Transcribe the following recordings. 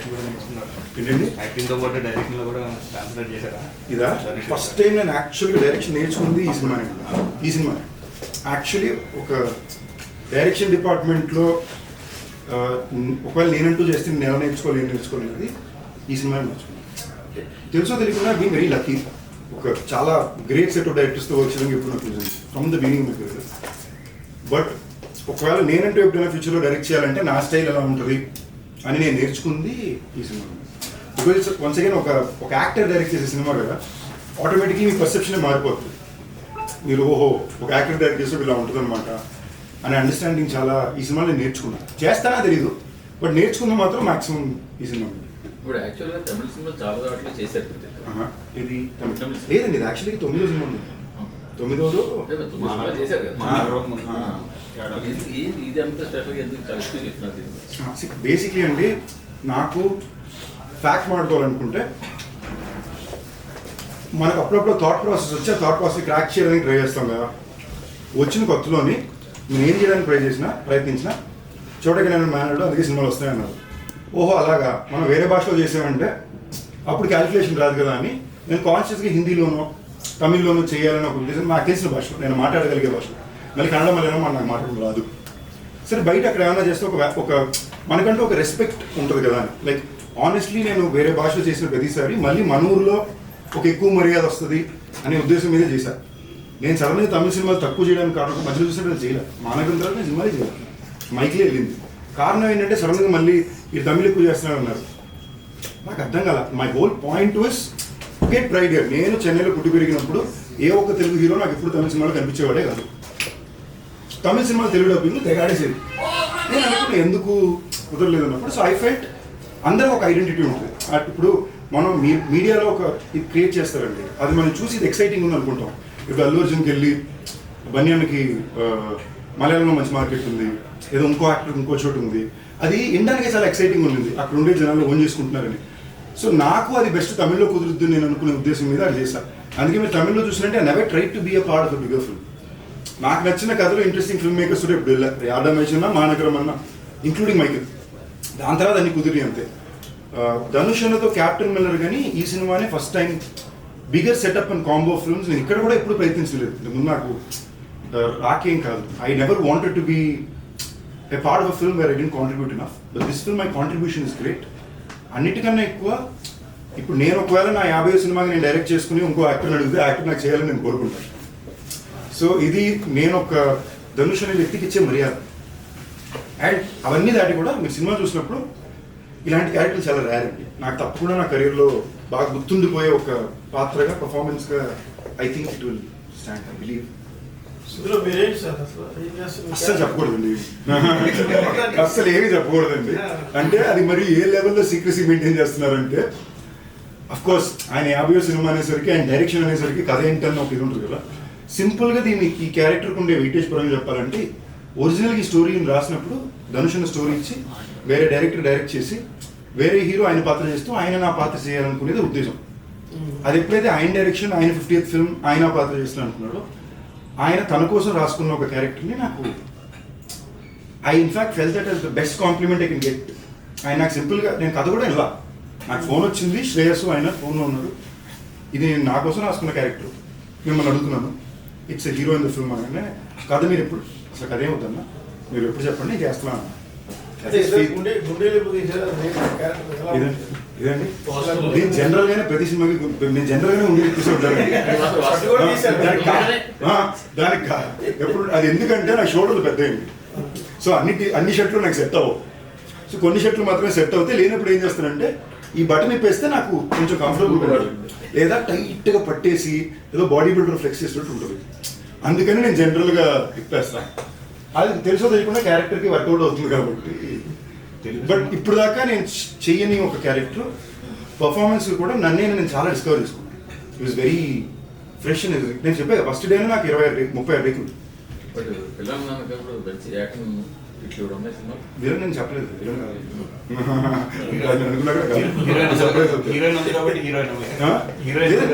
Direction కూడా నేర్చుకున్నారు. ఏంటండి యాక్టింగ్తో పాటు డైరెక్షన్లో కూడా కాన్సన్ట్రేట్ చేశారా? ఇదా ఫస్ట్ టైం నేను యాక్చువల్గా డైరెక్షన్ నేర్చుకుంది ఈ సినిమానే. ఈ సినిమా యాక్చువల్లీ ఒక డైరెక్షన్ డిపార్ట్మెంట్లో ఒకవేళ నేనంటూ చేస్తే నేను ఎలా నేర్చుకోలేదు ఈ సినిమా నేర్చుకున్నాను. తెలుసో తెలియకుండా బీయింగ్ వెరీ లక్కీ. ఒక చాలా గ్రేట్ సెట్ ఆఫ్ డైరెక్టర్స్తో వర్క్ చేయడానికి ఎప్పుడు నాకు చూసింది ఫ్రమ్ ద బిగినింగ్ మీకు. బట్ ఒకవేళ నేనంటూ ఎప్పుడైనా ఫ్యూచర్లో డైరెక్ట్ చేయాలంటే నా స్టైల్ ఎలా ఉంటుంది అని నేను నేర్చుకుంది ఈ సినిమా. బికాజ్ వన్స్ అగైన్ ఒక యాక్టర్ డైరెక్ట్ చేసే సినిమా కదా, ఆటోమేటిక్లీ మీ పర్సెప్షనే మారిపోతుంది. మీరు ఓహో ఒక యాక్టర్ డైరెక్ట్ చేస్తే ఇలా ఉంటుంది అనమాట అనే అండర్స్టాండింగ్ చాలా ఈ సినిమా నేను నేర్చుకున్నాను. చేస్తానా తెలీదు, బట్ నేర్చుకున్న మాత్రం మాక్సిమం ఈ సినిమా. ఇప్పుడు యాక్చువల్గా తమిళ సినిమా చాలా దాంట్లో చేశారు. ఇది లేదండి, ఇది యాక్చువల్లీ 9వ సినిమా ఉంది. 9వ చేశారు కదా. ఇది అంతా స్పెషల్గా ఎందుకు కలిసి చెప్తున్నారు? బేసిక్లీ అండి, నాకు ఫ్యాక్ట్ మాట్లాడుకోవాలనుకుంటే మనకు అప్పుడప్పుడు థాట్ ప్రాసెస్ వచ్చి ఆ థాట్ ప్రాసెస్ క్రాక్ చేయడానికి ట్రై చేస్తాం కదా. వచ్చిన కొత్తలోని నేను ఏం చేయడానికి ప్రయత్నించిన చోటకి నేను మేనడు అందుకే సినిమాలు వస్తాయన్నారు. ఓహో అలాగా మనం వేరే భాషలో చేసామంటే అప్పుడు క్యాలిక్యులేషన్ రాదు కదా అని నేను కాన్షియస్గా హిందీలోనో తమిళ్లోనూ చేయాలని ఒక ఉద్దేశం. నాకు తెలిసిన భాషలో నేను మాట్లాడగలిగే భాషలో, మళ్ళీ కన్నడ మలయాళం నాకు మాట్లాడడం రాదు. సరే బయట అక్కడ ఏమైనా చేస్తే ఒక మనకంటూ ఒక రెస్పెక్ట్ ఉంటుంది కదా అని. లైక్ ఆనెస్ట్లీ నేను వేరే భాషలో చేసిన ప్రతిసారి మళ్ళీ మన ఊరిలో ఒక ఎక్కువ మర్యాద వస్తుంది అనే ఉద్దేశం మీదే చేశాను. నేను సడన్గా తమిళ సినిమాలు తక్కువ చేయడానికి కారణం మధ్యలో చూసినట్టు చేయలేదు. మానగం తర్వాత నేను సినిమాలే చేయలేదు, మైక్లే వెళ్ళింది. కారణం ఏంటంటే సడన్గా మళ్ళీ ఈ తమిళ ఎక్కువ చేస్తున్నారు అన్నారు. నాకు అర్థం కాల. My whole point was get pride. నేను చెన్నైలో పుట్టి పెరిగినప్పుడు ఏ ఒక్క తెలుగు హీరో నాకు ఎప్పుడు తమిళ సినిమాలు కనిపించేవాడే కాదు. తమిళ సినిమాలు తెలుగు డబ్బింగ్ తెగాడేసేది. నేను అనుకున్నా ఎందుకు కుదరలేదు అన్నప్పుడు. సో ఐ ఫెల్ట్ అందరూ ఒక ఐడెంటిటీ ఉంటుంది. ఇప్పుడు మనం మీడియాలో ఒక ఇది క్రియేట్ చేస్తారండి, అది మనం చూసి ఇది ఎక్సైటింగ్ ఉంది అనుకుంటాం. ఇప్పుడు అల్లు అర్జున్కి వెళ్ళి బన్యాన్కి మలయాళంలో మంచి మార్కెట్ ఉంది, ఏదో ఇంకో యాక్టర్ ఇంకో చోటు ఉంది, అది వినడానికి చాలా ఎక్సైటింగ్ ఉంది, అక్కడ ఉండే జనాలు ఓన్ చేసుకుంటున్నారని. సో నాకు అది బెస్ట్ తమిళ్లో కుదురుద్దు నేను అనుకునే ఉద్దేశం మీద అది చేశాను. అందుకే మీరు తమిళ్లో చూసినట్టే I never try to be a part of the bigger film. నాకు నచ్చిన కథలో ఇంట్రెస్టింగ్ ఫిల్మ్ మేకర్స్ కూడా ఇప్పుడు వెళ్ళారు. యాడమేష్ అన్న, మానగరం అన్న, ఇంక్లూడింగ్ మైకిల్. దాని తర్వాత అన్ని కుదిరి అంతే. ధనుష్ అన్నతో క్యాప్టెన్ మిల్లర్ కానీ ఈ సినిమానే first time bigger setup and combo films నేను ఇక్కడ కూడా ఎప్పుడు ప్రయత్నించలేదు. ముందు నాకు రాకేం కాదు. I never wanted to be a part of a film where I didn't contribute enough. But this film my contribution is great. అన్నిటికన్నా ఎక్కువ ఇప్పుడు నేను ఒకవేళ నా 50వ సినిమాకి నేను డైరెక్ట్ చేసుకుని ఇంకో యాక్టర్ని అడిగితే యాక్టర్ నాకు చేయాలని నేను కోరుకుంటాను. సో ఇది నేను ఒక ధనుష్ అనే వ్యక్తికి ఇచ్చే మర్యాద. అండ్ అవన్నీ దాటి కూడా మీరు సినిమా చూసినప్పుడు ఇలాంటి క్యారెక్టర్లు చాలా రేర్ అండి. నాకు తప్పకుండా నా కెరీర్లో బాగా గుర్తుండిపోయే ఒక పాత్రగా పర్ఫార్మెన్స్గా I think it will stand. I believe. అస్సలు చెప్పకూడదండి, అస్సలు ఏమీ చెప్పకూడదండి. అంటే అది మరి ఏ లెవెల్లో సీక్రెసీ మెయింటైన్ చేస్తున్నారంటే, అఫ్ కోర్స్ ఆయన 50వ సినిమా అనేసరికి ఆయన డైరెక్షన్ అనేసరికి కథ ఏంటని ఒక ఇది ఉంటుంది కదా. సింపుల్గా దీన్ని ఈ క్యారెక్టర్కి ఉండే వెయిటేజ్ పరంగా చెప్పాలంటే, ఒరిజినల్గా ఈ స్టోరీని రాసినప్పుడు ధనుష్ అన్న స్టోరీ ఇచ్చి వేరే డైరెక్టర్ డైరెక్ట్ చేసి వేరే హీరో ఆయన పాత్ర చేస్తూ ఆయన నా పాత్ర చేయాలనుకునేది ఉద్దేశం. అది ఎప్పుడైతే ఆయన డైరెక్షన్ ఆయన 50th ఫిల్మ్ ఆయన పాత్ర చేస్తాను అనుకున్నాడో, ఆయన తన కోసం రాసుకున్న ఒక క్యారెక్టర్ని నాకు I in fact felt that as the best compliment I can get. ఆయన నాకు సింపుల్గా నేను కథ కూడా ఇలా నాకు ఫోన్ వచ్చింది, శ్రేయస్సు ఆయన ఫోన్లో ఉన్నాడు, ఇది నేను నా కోసం రాసుకున్న క్యారెక్టర్, మిమ్మల్ని అడుగుతున్నాను, it's a hero in the film అనగానే కథ మీరు ఎప్పుడు అసలు కథ ఏమవుతుందా మీరు ఎప్పుడు చెప్పండి నేను చేస్తున్నాను. ఇదండి నేను జనరల్గానే ప్రతి సినిమాకి నేను జనరల్గానే ఉండి తీసుకుంటానండి. దానికి ఎప్పుడు అది ఎందుకంటే నాకు షోల్డర్లు పెద్ద అయింది. సో అన్ని షర్ట్లు నాకు సెట్ అవ్వవు. సో కొన్ని షర్ట్లు మాత్రమే సెట్ అవుతాయి. లేనప్పుడు ఏం చేస్తానంటే ఈ బటన్ ఇప్పేస్తే నాకు కొంచెం కంఫర్టబుల్గా ఉంటుంది, లేదా టైట్గా పట్టేసి ఏదో బాడీ బిల్డర్ ఫ్లెక్స్ చేసినట్టు ఉంటుంది. అందుకని నేను జనరల్గా ఇప్పేస్తాను. అది తెలుసో తెలియకుండా క్యారెక్టర్కి వర్కౌట్ అవుతుంది కాబట్టి. బట్ ఇప్పుడు దాకా నేను చెయ్యని ఒక క్యారెక్టర్ పర్ఫార్మెన్స్ కూడా నేను చాలా డిస్కవర్ చేసుకున్నాను. ఇట్ వాస్ వెరీ ఫ్రెష్ అని నేను చెప్పాను. ఫస్ట్ డేనే నాకు 30 రేకులు. వీరన్ నేను చెప్పలేదు.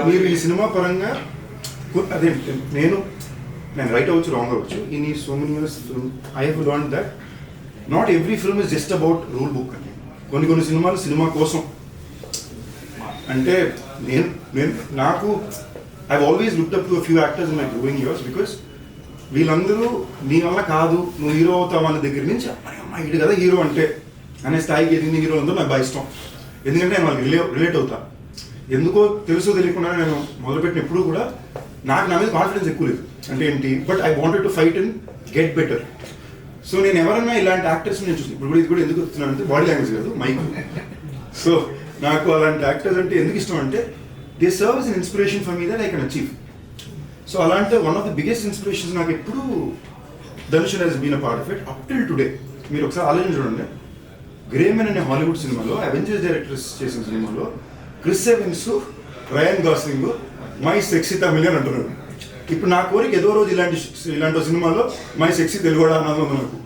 మీరు ఈ సినిమా పరంగా అదే నేను రైట్ అవ్వచ్చు, రాంగ్ అవ్వచ్చు. ఇన్ ఈ so many years I have learned that not every film is just about rule book అండి. కొన్ని సినిమాలు సినిమా కోసం అంటే నాకు I always looked up to few actors in my growing years because వీళ్ళందరూ నీ వల్ల కాదు నువ్వు హీరో అవుతావు అన్న దగ్గర నుంచి అమ్మాయి ఇటు కదా హీరో అంటే అనే స్థాయికి ఎదిగిన హీరో అందరూ నాకు బాగా ఇష్టం. ఎందుకంటే నేను వాళ్ళకి రిలేట్ అవుతా. ఎందుకో తెలుసో తెలియకుండా నేను మొదలుపెట్టిన ఎప్పుడు కూడా నాకు నా మీద కాన్ఫిడెన్స్ ఎక్కువ లేదు. అంటే ఏంటి, but I wanted to fight and get better. So నేను ఎవరైనా ఇలాంటి యాక్టర్స్ నేను చూసి ఇప్పుడు కూడా ఇది కూడా ఎందుకు వస్తున్నానంటే బాడీ లాంగ్వేజ్ కాదు మైక్. సో నాకు అలాంటి యాక్టర్స్ అంటే ఎందుకు ఇష్టం అంటే they serve as an inspiration for me that I can achieve. So అలాంటి one of the biggest inspirations నాకు ఎప్పుడు Dhanush he's been a part of it up till today. మీరు ఒకసారి ఆలోచన చూడండి, గ్రేమెన్ అనే హాలీవుడ్ సినిమాలో అవెంజర్స్ డైరెక్టర్స్ చేసిన సినిమాలో Chris Evans, Ryan Gosling my sexy Tamilian అంటున్నాడు. ఇప్పుడు నా కోరిక ఏదో రోజు ఇలాంటి సినిమాలో మై సెక్సీ తెలుగు అన్నది ఉంది నాకు.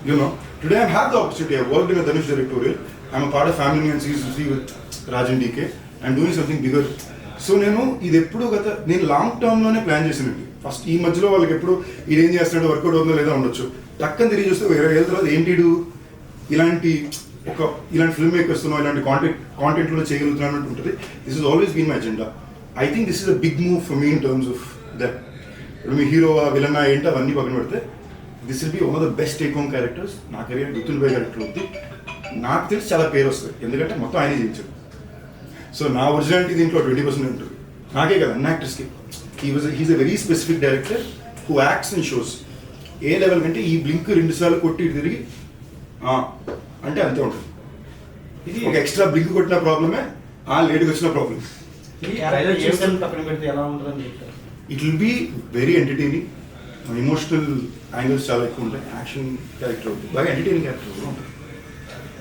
You know today I have the opportunity. I worked in Dhanush directorial. I'm a part of family man season 3 with Raj and DK and doing something bigger. So నేను ఇది ఎప్పుడు నేను లాంగ్ టర్మ్లోనే ప్లాన్ చేసినట్టు. ఫస్ట్ ఈ మధ్యలో వాళ్ళకి ఎప్పుడు ఇది ఏం చేస్తున్నాడు, వర్కౌట్ అవుతుందో లేదో ఉండొచ్చు. టక్కన తిరిగి చూస్తే 20 ఏళ్ళ తర్వాత ఏంటి ఇలాంటి ఫిల్మ్ మేకర్స్తో ఇలాంటి కాంటెంట్లో చేయగలుగుతున్నాను అని ఉంటుంది. This is always been my agenda. I think this is a big move for me in terms of that. ఇప్పుడు మీ హీరోవా విలనా ఏంటి అవన్నీ పక్కన పెడితే this will be one of the best take home characters. నా కెరీర్ గుర్తుండిపోయే క్యారెక్టర్ అవుతుంది. నాకు తెలిసి చాలా పేరు వస్తుంది ఎందుకంటే మొత్తం ఆయనే చేయించాడు. సో నా ఒరిజినాలిటీ దీంట్లో 20% ఉంటుంది. నాకే కదా అన్ని యాక్టర్స్కి. He's a very specific director who acts in shows. ఏ లెవెల్ కంటే ఈ బ్లింక్ 2 సార్లు కొట్టి ఇటు తిరిగి అంటే అంతే ఉంటుంది. ఇది ఒక ఎక్స్ట్రా బ్లింక్ కొట్టిన ప్రాబ్లమే, లేట్గా వచ్చిన problem. It will be very entertaining. Emotional angles చాలా ఎక్కువ ఉంటాయి. యాక్షన్ క్యారెక్టర్ అవుతుంది, బాగా ఎంటర్టైనింగ్ క్యారెక్టర్ కూడా ఉంటుంది.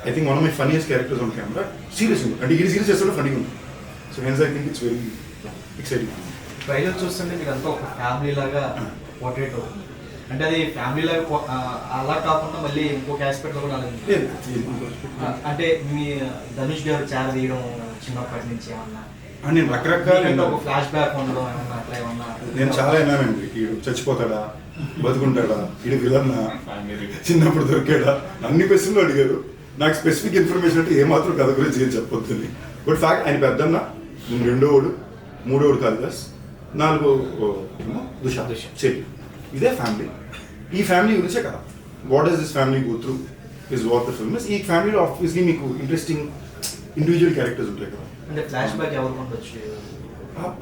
I think one of my funniest characters on camera. Seriously, and he is serious as funny. So hence I think it's very exciting. Trailer చూస్తుంటే మీకు అంతా ఒక ఫ్యామిలీ లాగా పోర్ట్రేట్ అవుతుంది. అంటే అది ఫ్యామిలీ లాగా అలా కాకుండా మళ్ళీ ఇంకొక ఆస్పెక్ట్లో కూడా అంటే మీ ధనుష్ గారు చేరదీయడం చిన్నప్పటి నుంచి ఏమన్నా నేను రకరకాల ఒక ఫ్లాష్ బ్యాక్ ఉండడం ఏమన్నా అట్లా ఏమన్నా నేను చాలా విన్నానండి. వీడు చచ్చిపోతాడా, బతుకుంటాడా, వీడు విలన్నా, చిన్నప్పుడు దొరికాడా, అన్ని క్వశ్చన్లు అడిగారు. నాకు స్పెసిఫిక్ ఇన్ఫర్మేషన్ అంటే ఏమాత్రం కథ గురించి ఏం చెప్పొద్దని. బట్ ఫ్యాక్ట్ ఆయన పెద్దన్న, నేను 2వ, 3వ కాళిదాస్, 4వ చెల్లి. ఇదే ఫ్యామిలీ. ఈ ఫ్యామిలీ గురించే కదా. What does this family go through is what the film is. ఈ ఫ్యామిలీలో ఆబ్వియస్లీ మీకు ఇంట్రెస్టింగ్ ఇండివిజువల్ క్యారెక్టర్స్ ఉంటాయి కదా. అంటే ఫ్లాష్ బ్యాక్ ఎవరు ఉండొచ్చు?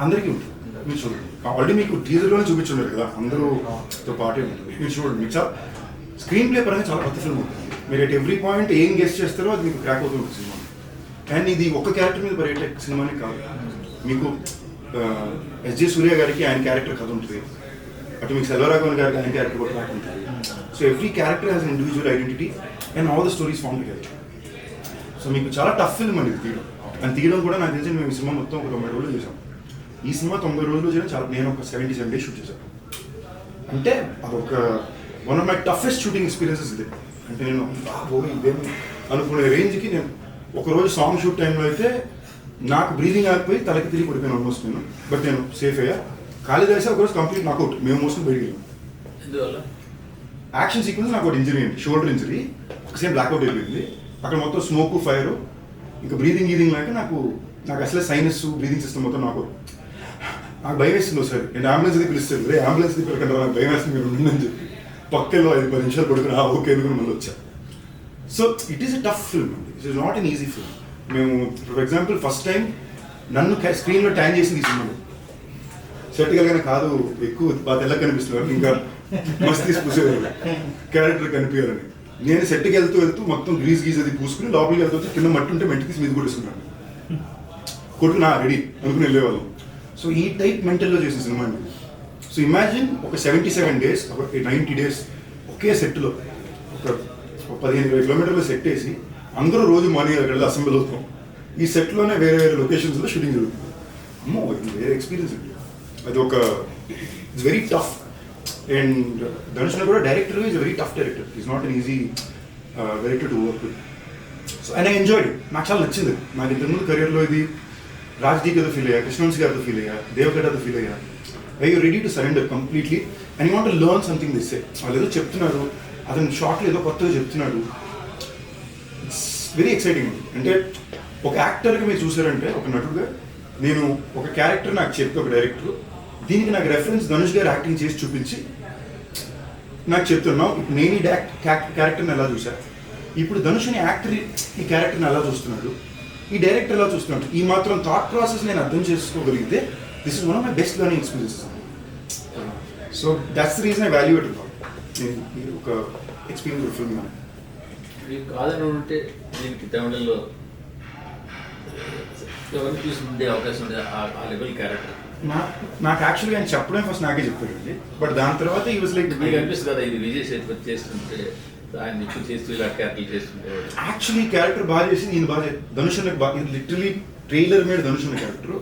అందరికీ ఉంటుంది. మీరు చూడండి, ఆల్రెడీ మీకు టీజర్లోనే చూపించున్నారు కదా, అందరూతో పాటే ఉంటుంది. మీరు చూడండి, మీకు చాలా స్క్రీన్ ప్లే పరంగా చాలా కొత్త ఫిల్మ్ ఉంటుంది. మీరు ఎట్ ఎవ్రీ పాయింట్ ఏం గెస్ట్ చేస్తారో అది మీకు క్రాక్ అవుతుంది సినిమా. అండ్ ఇది ఒక్క క్యారెక్టర్ మీద పడే సినిమానే కాదు. మీకు ఎస్జే సూర్య గారికి ఆయన క్యారెక్టర్ కథ ఉంటుంది, అటు మీకు సెల్వరాఘవన్ గారికి ఆయన క్యారెక్టర్ కూడా క్రాక్ ఉంటుంది. So every character has an individual identity and all the stories form together. So మీకు చాలా టఫ్ ఫిల్మ్ అండి తీయడం. అండ్ తీయడం కూడా నాకు తెలిసి మేము ఈ సినిమా మొత్తం ఒక 90 రోజులు చేసాం. ఈ సినిమా 90 రోజులు చేయడం చాలా, నేను ఒక 77 days షూట్ చేశాను. అంటే అదొక one of my toughest shooting experiences ఇదే. అంటే నేను ఇదేమి అనుకునే రేంజ్కి నేను ఒకరోజు సాంగ్ షూట్ టైంలో అయితే నాకు బ్రీదింగ్ ఆగిపోయి తలకి తిరిగి పడిపోయాను ఆల్మోస్ట్ నేను. బట్ నేను సేఫ్ అయ్యా. కాళిదాస్ ఒకరోజు కంప్లీట్ నాకౌట్, మేము మోసుకుని బయటికి వెళ్ళాం. యాక్షన్ సీక్వెన్స్ నాకు ఒకటి ఇంజరీ అండి, షోల్డర్ ఇంజరీ. ఒకసేపు బ్లాక్అవుట్ అయిపోయింది. అక్కడ మొత్తం స్మోక్, ఫైర్, ఇంకా బ్రీదింగ్ లేక నాకు అసలే సైనస్, బ్రీదింగ్ సిస్టమ్ మొత్తం నాకు భయం వేస్తుంది. ఒకసారి నేను అంబులెన్స్ అది పిలుస్తాను, అంబులెన్స్ పిలకండి, నాకు భయం వేస్తుంది మీరు ఉందని చెప్పి పక్కలో 5-10 నిమిషాలు పడుకుని ఓకే ఎందుకు మళ్ళీ వచ్చా. So it is a tough film అండి. It is not an easy film. మేము ఫర్ ఎగ్జాంపుల్ ఫస్ట్ టైం నన్ను స్క్రీన్లో ట్యాన్ చేసింది ఈ సినిమాలో. సెట్ కలిగిన కాదు, ఎక్కువ బాగా తెల్లగా కనిపిస్తున్నారు, ఇంకా మస్తు తీసి పూసేవారు క్యారెక్టర్ కనిపించాలని. నేను సెట్కి వెళ్తూ మొత్తం గ్రీజ్ అది పూసుకుని లోపలికి వెళ్తూ కింద మట్టి ఉంటే మెట్టి తీసి మీద కొట్టేసుకున్నాను, కొట్టు నా రెడీ అనుకుని వెళ్ళేవాళ్ళం. సో ఈ టైప్ మెంటల్లో చేసిన సినిమా అండి. సో ఇమాజిన్ ఒక 77 days, ఒక 90 days ఒకే సెట్లో ఒక 15-20 కిలోమీటర్లు సెట్ వేసి అందరూ రోజు మార్నింగ్ అక్కడ అసెంబ్లీ అవుతాం. ఈ సెట్లోనే వేరే లొకేషన్స్లో షూటింగ్ జరుగుతుంది. అమ్మో ఇది వేరే ఎక్స్పీరియన్స్ అండి. అది ఒక it's very tough. And Dhanush కూడా director is very tough director. Is not an easy director to work with. So and I enjoyed. నాకు చాలా నచ్చింది. నాకు ఇంతకుముందు కెరియర్లో ఇది రాజ్దీప్తో ఫీల్ అయ్యా, కృష్ణవంశీ గారితో ఫీల్ అయ్యా, దేవగడ్డతో ఫీల్ అయ్యా. I you ready to surrender completely and you want to learn something this. వాళ్ళు ఏదో చెప్తున్నారు, అతను షార్ట్లో ఏదో కొత్తగా చెప్తున్నాడు. Very exciting. అంటే ఒక యాక్టర్గా మీరు చూసారంటే, ఒక నటుడుగా నేను ఒక క్యారెక్టర్ నాకు చెప్పి ఒక డైరెక్టర్ దీనికి నాకు రెఫరెన్స్ ధనుష్ గారు యాక్టింగ్ చేసి చూపించి నాకు చెప్తున్నావు, ఇప్పుడు నేను ఈ క్యారెక్టర్ని ఎలా చూసాను, ఇప్పుడు ధనుష్ని యాక్టర్ ఈ క్యారెక్టర్ని ఎలా చూస్తున్నాడు, ఈ డైరెక్టర్ ఎలా చూస్తున్నాడు, ఈ మాత్రం థాట్ ప్రాసెస్ నేను అర్థం చేసుకోగలిగితే this is one of my best learning experiences. So that's the reason I value it నేను ఒక ఎక్స్పీరియన్స్ ఫిల్మ్. మీకు కాదని ఉంటే దీనికి తమిళంలో ఎవరిని తీసుకుంటే అవకాశం ఉండే ఆ లెవెల్ క్యారెక్టర్ నాకు యాక్చువల్గా ఆయన చెప్పడం ఫస్ట్ నాకే చెప్పాడండి. బట్ దాని తర్వాత ఈ వాజ్ లైక్ మీకు అనిపిస్తుంది కదా ఇది విజయ్ సేతుపతి చేస్తుంటే ఆయన ఎక్కువ చేస్తూ ఇలా క్యారెక్టర్ చేస్తుంటే యాక్చువల్లీ క్యారెక్టర్ బాగా చేసి నేను బాగా ధనుష్ అన్నకు బాగా ఇది లిటరలీ ట్రైలర్ మీద ధనుష్ అన్న క్యారెక్టర్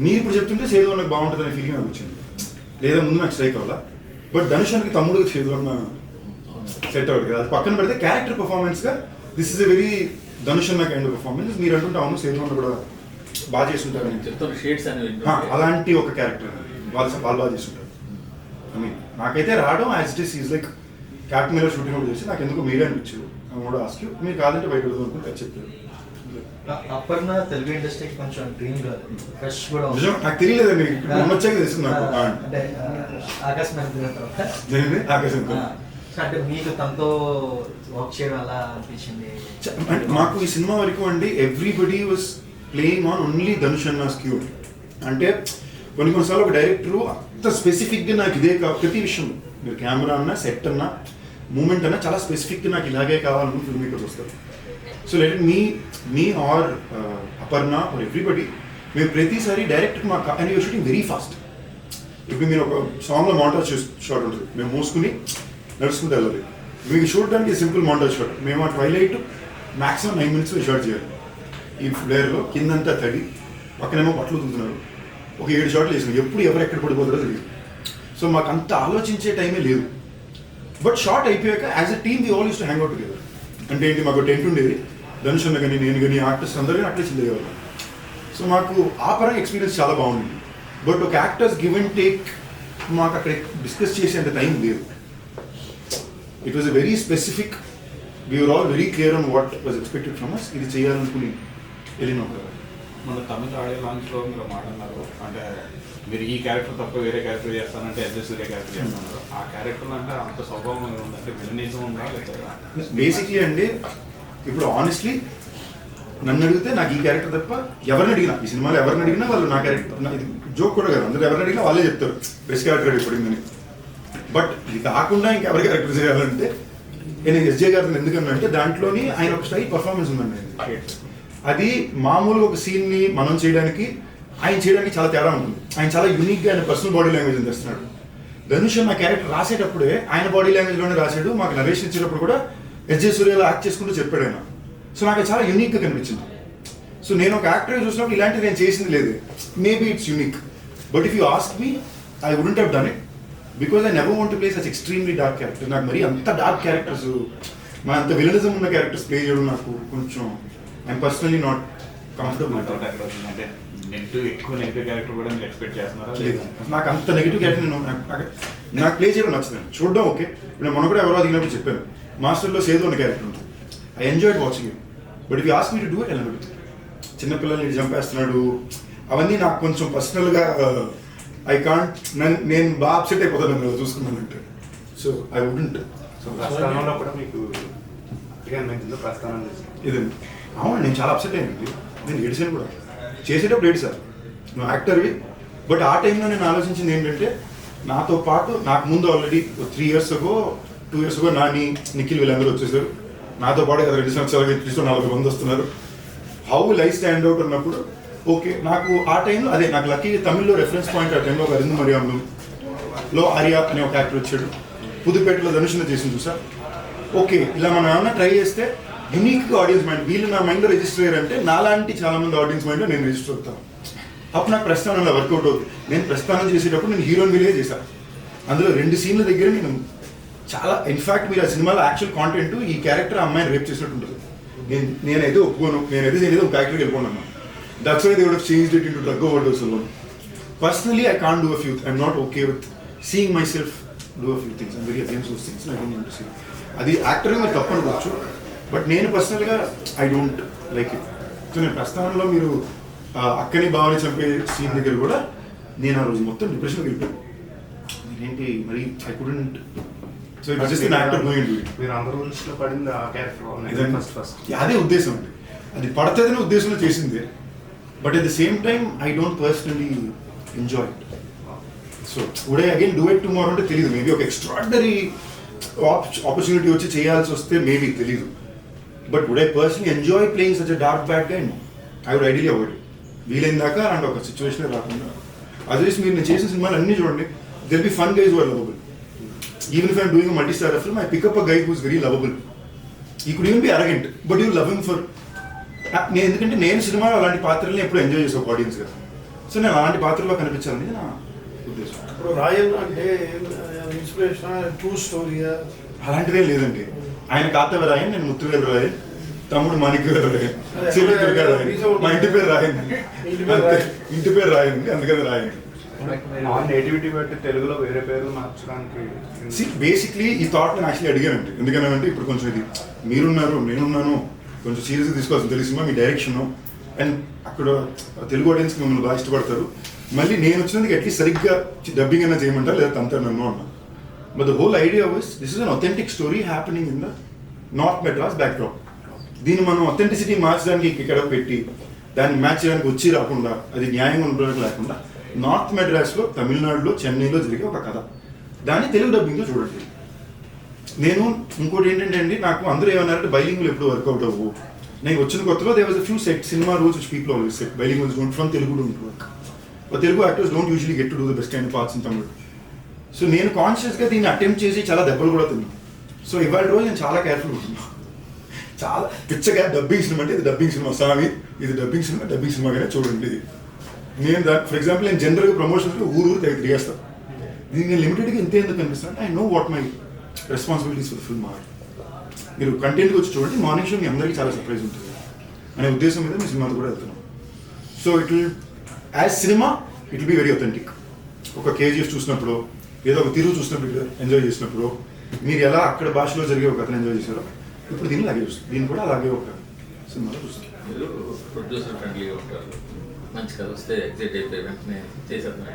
మీరు ఇప్పుడు చెప్తుంటే సేదు అన్నకు బాగుంటుంది అనే ఫీలింగ్ నాకు వచ్చింది. లేదా ముందు నాకు స్ట్రైక్ అవ్వాలా, బట్ ధనుష్ అన్నకి తమ్ముడు సేదు అన్న సెట్ అవ్వదు కదా. అది పక్కన పెడితే క్యారెక్టర్ పర్ఫార్మెన్స్గా this is a very Dhanush అన్న కైండ్ ఆఫ్ పర్ఫార్మెన్స్. మీరు అంటుంటే అవును సేదు అన్న కూడా బాగా చేస్తుంటారు చెప్తాను షేడ్స్ అనేవి అలాంటి ఒక క్యారెక్టర్ వాళ్ళు బాగా చేస్తుంటారు. ఐ మీన్ నాకైతే రావడం as it is like captain మీద షూటింగ్ కూడా చేసి నాకు ఎందుకు మీరే అనిపించారు కూడా ఆస్క్ మీరు కాదంటే బయట అనుకుంటే చెప్పారు. అప్పర్న తెలుగు ఇండస్ట్రీకి కొంచెం డ్రీమ్ ఫ్రెష్ కూడా నిజం నాకు తెలియలేదండి, వచ్చాక తెలిసింది నాకు. అంటే ఆకాశం ఆకాశం అంటే మీకు తనతో వర్క్ చేయడం అలా అనిపించింది. అంటే మాకు ఈ సినిమా వరకు అండి everybody was playing on only Dhanush అన్న క్యూ. అంటే కొన్నిసార్లు ఒక డైరెక్టరు అంత స్పెసిఫిక్గా నాకు ఇదే ప్రతి విషయం మీరు కెమెరా అన్నా సెట్ అన్నా మూమెంట్ అన్నా చాలా స్పెసిఫిక్గా నాకు ఇలాగే కావాలని ఫిల్మ్ మేకర్స్ వస్తారు. So let me or Aparna or everybody మేము ప్రతిసారి డైరెక్ట్గా మాకు and your shooting very fast. ఇప్పుడు మీరు ఒక సాంగ్లో మాంటాజ్ షాట్ ఉంటుంది, మేము మోసుకుని నడుచుకుంటూ వెళ్ళాలి. మీకు చూడడానికి సింపుల్ మాంటాజ్ షాట్, మేము ఆ ట్వైలైట్ మ్యాక్సిమం 9 minutes షాట్ చేయాలి. ఈ ఫ్లేర్లో కిందంతా తడి, పక్కనేమో బట్టలు తుంటున్నారు, ఒక 7 షాట్లు వేసినాం, ఎప్పుడు ఎవరు ఎక్కడ పడిపోతారో తెలియదు. సో మాకు అంత ఆలోచించే టైమే లేదు. బట్ షార్ట్ అయిపోయాక as a team we all used to hang out together. అంటే ఏంటి, మాకు టెంట్ ఉండేది, ధనుష్ అన్న కానీ నేను కానీ ఆర్టిస్ట్ అందరూ కానీ అట్లే చిల్లేవాళ్ళం. సో మాకు ఆ పరంగా ఎక్స్పీరియన్స్ చాలా బాగుంది. బట్ ఒక యాక్టర్స్ గివ్ అండ్ టేక్ మాకు అక్కడ డిస్కస్ చేసేంత టైం లేదు. It was a very specific, we're all very clear on what was expected from us. ఇది చేయాలనుకుని వెళ్ళినాం. మన తమిళ ఆడియో లాంచ్లో మీరు మాట్లాడినారు, అంటే మీరు ఈ క్యారెక్టర్ తప్ప వేరే క్యారెక్టర్ చేస్తానంటే అడ్జస్ట్ వేరే క్యారెక్టర్ చేస్తున్నారు. ఆ క్యారెక్టర్ అంటే అంత స్వభావం ఉందంటే విలనిజం ఉందా లేదా? బేసిక్లీ అండి ఇప్పుడు ఆనెస్ట్లీ నన్ను అడిగితే నాకు ఈ క్యారెక్టర్ తప్ప ఎవరిని అడిగినా, ఈ సినిమాలో ఎవరిని అడిగినా వాళ్ళు నా క్యారెక్టర్, ఇది జోక్ కూడా కాదు, అందరూ ఎవరిని అడిగినా వాళ్ళే చెప్తారు బెస్ట్ క్యారెక్టర్ అయిపోయిందని. బట్ ఇది కాకుండా ఇంకెవరి క్యారెక్టర్ చేయాలంటే నేను ఎస్జే గారిని ఎందుకన్నా అంటే దాంట్లోని ఆయన ఒక స్టైల్ పర్ఫార్మెన్స్ ఉందండి. అది మామూలుగా ఒక సీన్ని మనం చేయడానికి ఆయన చేయడానికి చాలా తేడా ఉంటుంది. ఆయన చాలా యూనిక్గా ఆయన పర్సనల్ బాడీ లాంగ్వేజ్ తెస్తున్నాడు. ధనుష్ నా క్యారెక్టర్ రాసేటప్పుడే ఆయన బాడీ లాంగ్వేజ్లోనే రాశాడు. మాకు నరేషన్ ఇచ్చేటప్పుడు కూడా ఎస్జే సూర్యలో యాక్ట్ చేసుకుంటూ చెప్పాడు ఆయన. సో నాకు చాలా యూనిక్గా కనిపించింది. సో నేను ఒక యాక్టర్ చూసినప్పుడు ఇలాంటివి నేను చేసింది లేదు. Maybe it's unique, but if you ask me I wouldn't have done it because I never want to play such extremely dark character. నాకు మరీ అంత డార్క్ క్యారెక్టర్స్, మా అంత విలనిజం ఉన్న క్యారెక్టర్స్ ప్లే చేయడం నాకు కొంచెం ఐఎమ్ పర్సనలీ నాట్ కంఫర్టబుల్. అంటే ఎక్కువ నెగిటివ్ క్యారెక్టర్ కూడా మీరు ఎక్స్పెక్ట్ చేస్తున్నారా? నాకు అంత నెగిటివ్ క్యారెక్టర్ నాకు ప్లే చేయడం నచ్చదు. చూడడం ఓకే. ఇప్పుడు మొన్న కూడా ఎవరో అడిగినప్పుడు చెప్పాను, మాస్టర్లో సేదు అన్న క్యారెక్టర్ ఉంటుంది, I enjoyed watching it. But if you ask me to do it ఎలా పెడుతుంది, చిన్నపిల్లల్ని చంపేస్తున్నాడు, అవన్నీ నాకు కొంచెం పర్సనల్గా ఐ కాంట్, నేను బాగా అప్సెట్ అయిపోతాను చూసుకున్నానంటే. So I wouldn't. సో ప్రస్థానంలో కూడా మీకు ప్రస్థానం ఇదండి. అవును, నేను చాలా అప్సెట్ అయ్యానండి. నేను ఏడిసాను కూడా, చేసేటప్పుడు ఏడిసాను. నువ్వు యాక్టర్వి, బట్ ఆ టైంలో నేను ఆలోచించింది ఏంటంటే నాతో పాటు నాకు ముందు already 3 years ago 2 years ago Nani, Nikhil వీళ్ళందరూ వచ్చేసారు. నాతో పాటు 2 సంవత్సరాలుగా 340 మంది వస్తున్నారు. How will I stand out అన్నప్పుడు ఓకే నాకు ఆ టైంలో అదే నాకు లక్కీ తమిళ్లో రెఫరెన్స్ పాయింట్. ఆ టైంలో అరిందు మరియంలో ఆర్య అనే ఒక యాక్టర్ వచ్చాడు. పుదుపేటలో ధనుషుని చేసింది చూసా. ఓకే, ఇలా మనం ఏమన్నా ట్రై చేస్తే యూనిక్గా ఆడియన్స్ మైండ్, వీళ్ళు నా మైండ్లో రిజిస్టర్ అయ్యారంటే నాలాంటి చాలా మంది ఆడియన్స్ మైండ్లో నేను రిజిస్టర్ అవుతాను. అప్పుడు నాకు ప్రస్థానంలో వర్కౌట్ అవుతుంది. నేను ప్రస్థానం చేసేటప్పుడు నేను హీరోయిన్ వీలే చేశాను. అందులో 2 సీన్ల దగ్గర నేను చాలా, ఇన్ఫాక్ట్ మీరు ఆ సినిమాలో యాక్చువల్ కాంటెంట్ ఈ క్యారెక్టర్ అమ్మాయిని రేప్ చేసినట్టు ఉంటుంది. నేనైతే ఒప్పుకోను, నేనైతే ఒక క్యారెక్టర్కి వెళ్ళిపోన్నాను. That's why they would have changed it into drug overdose alone. Personally I can't do a few, I'm not okay with seeing myself do a few things. I'm very against those things. I don't want to see. అది యాక్టర్గా మీరు తప్పనుకోవచ్చు, but నేను పర్సనల్గా I don't like it. So నేను ప్రస్థానంలో మీరు అక్కని బావని చంపే సీన్ దగ్గర కూడా నేను ఆ రోజు మొత్తం డిప్రెషన్కి వెళ్ళిపోయాను. ఏంటి మరి I couldn't. So it just an actor going to it. మీరు అందరూ దృష్టిలో పడింది ఆ క్యారెక్టర్ ఫస్ట్. అదే ఉద్దేశం అండి, అది పడుతుందనే ఉద్దేశంలో చేసింది. But at the same time I don't personally enjoy it. So would I again do it tomorrow అంటే తెలియదు. మేబీ ఒక ఎక్స్ట్రాడినరీ ఆపర్చునిటీ వచ్చి చేయాల్సి వస్తే మేబీ తెలీదు. But would I personally enjoy playing such a dark bad guy? I would ideally avoid. వీలైన దాకా అలాంటి ఒక సిచ్యువేషన్ రాకుండా. అదర్వైజ్ మీరు నేను చేసిన సినిమాలు అన్నీ చూడండి, they'll be fun guys who are lovable. Even if I'm doing a multi-star film, I pick up a guy who's very lovable. He could even be arrogant, but you love him for. ఎందుకంటే నేను సినిమాలో అలాంటి పాత్రల్ని ఎప్పుడు enjoy చేసే audience కదా. So నేను అలాంటి పాత్రలో కనిపించాలని నా ఉద్దేశం. ఇప్పుడు రాయన్ అంటే ఇన్స్పిరేషన్ ట్రూ స్టోరీయా? అలాంటిదే లేదండి. ఆయన కాతవ రాయన్, నేను ముత్తువేలు రాయన్, తమ్ముడు మాణిక్యవేలు రాయన్, చెల్లి దుర్గా రాయన్, మా ఇంటి పేరు రాయన్, ఇంటి పేరు రాయన్, అందుకని రాయన్. నేటివిటీ బట్టి తెలుగులో వేరే పేర్లు మార్చడానికి బేసిక్లీ ఈ థాట్ నేను యాక్చువల్లీ అడిగానండి. ఎందుకనంటే ఇప్పుడు కొంచెం ఇది మీరున్నారు నేనున్నాను కొంచెం సీరియస్గా తీసుకోవాల్సిన తెలిసిందా మీ డైరెక్షన్ అండ్ అక్కడ తెలుగు ఆడియన్స్కి మిమ్మల్ని బాగా ఇష్టపడతారు. మళ్ళీ నేను వచ్చినందుకు అట్లీస్ట్ సరిగ్గా డబ్బింగ్ అయినా చేయమంటారు, లేదా తంతారు నన్ను అన్నా. But the whole idea was this is an authentic story happening in the north Madras backdrop. దీన్ని మనం అథెంటిసిటీ మార్చడానికి ఇక్కడ పెట్టి దాన్ని మ్యాచ్ చేయడానికి వచ్చి రాకుండా, అది న్యాయంగా ఉండడానికి లేకుండా నార్త్ మెడ్రాస్లో, తమిళనాడులో, చెన్నైలో జరిగే ఒక కథ, దాన్ని తెలుగు డబ్బింగ్లో చూడండి. నేను ఇంకోటి ఏంటంటే అండి, నాకు అందరూ ఏమన్నారంటే బైలింగ్లో ఎప్పుడు వర్కౌట్ అవ్వు. నేను వచ్చిన కొత్తలో there was a few set cinema rules which people always set bilingual don't from Telugu don't work. Telugu actors don't usually get to do the best and parts in Tamil. So నేను కాన్షియస్గా దీన్ని అటెంప్ట్ చేసి చాలా దెబ్బలు కూడా తిన్నాను. సో ఇవాళ రోజు నేను చాలా కేర్ఫుల్ ఉంటున్నాను. చాలా పిచ్చగా డబ్బింగ్ సినిమా అంటే ఇది డబ్బింగ్ సినిమా స్వామి, ఇది డబ్బింగ్ సినిమాగానే చూడండి. నేను ఫర్ ఎగ్జాంపుల్ నేను జనరల్గా ప్రమోషన్స్లో ఊరు తిరిగేస్తాను. దీన్ని నేను లిమిటెడ్గా ఇంతే ఎందుకు కనిపిస్తాను అంటే I know what my responsibilities for the film or. మీరు కంటెంట్కి వచ్చి చూడండి, మార్నింగ్ షో మీ అందరికీ చాలా సర్ప్రైజ్ ఉంటుంది అనే ఉద్దేశం మీద మీ సినిమాలు కూడా వెళ్తున్నాం. So it will as cinema it will be very authentic. ఒక కేజీఎఫ్ చూసినప్పుడు, ఏదో ఒక తిరుగు చూసినప్పుడు ఎంజాయ్ చేసినప్పుడు, మీరు ఎలా అక్కడ భాషలో జరిగే ఒక కథను ఎంజాయ్ చేశారో ఇప్పుడు దీన్ని అలాగే చూస్తుంది. దీన్ని కూడా అలాగే ఒక సినిమాలో చూస్తాం. మీరు ప్రొడ్యూసర్ ఫ్రెండ్లీగా ఉంటారు, మంచి కథ వస్తే ఎగ్జైట్ అయిపోయి వెంటనే చేసేద్దాం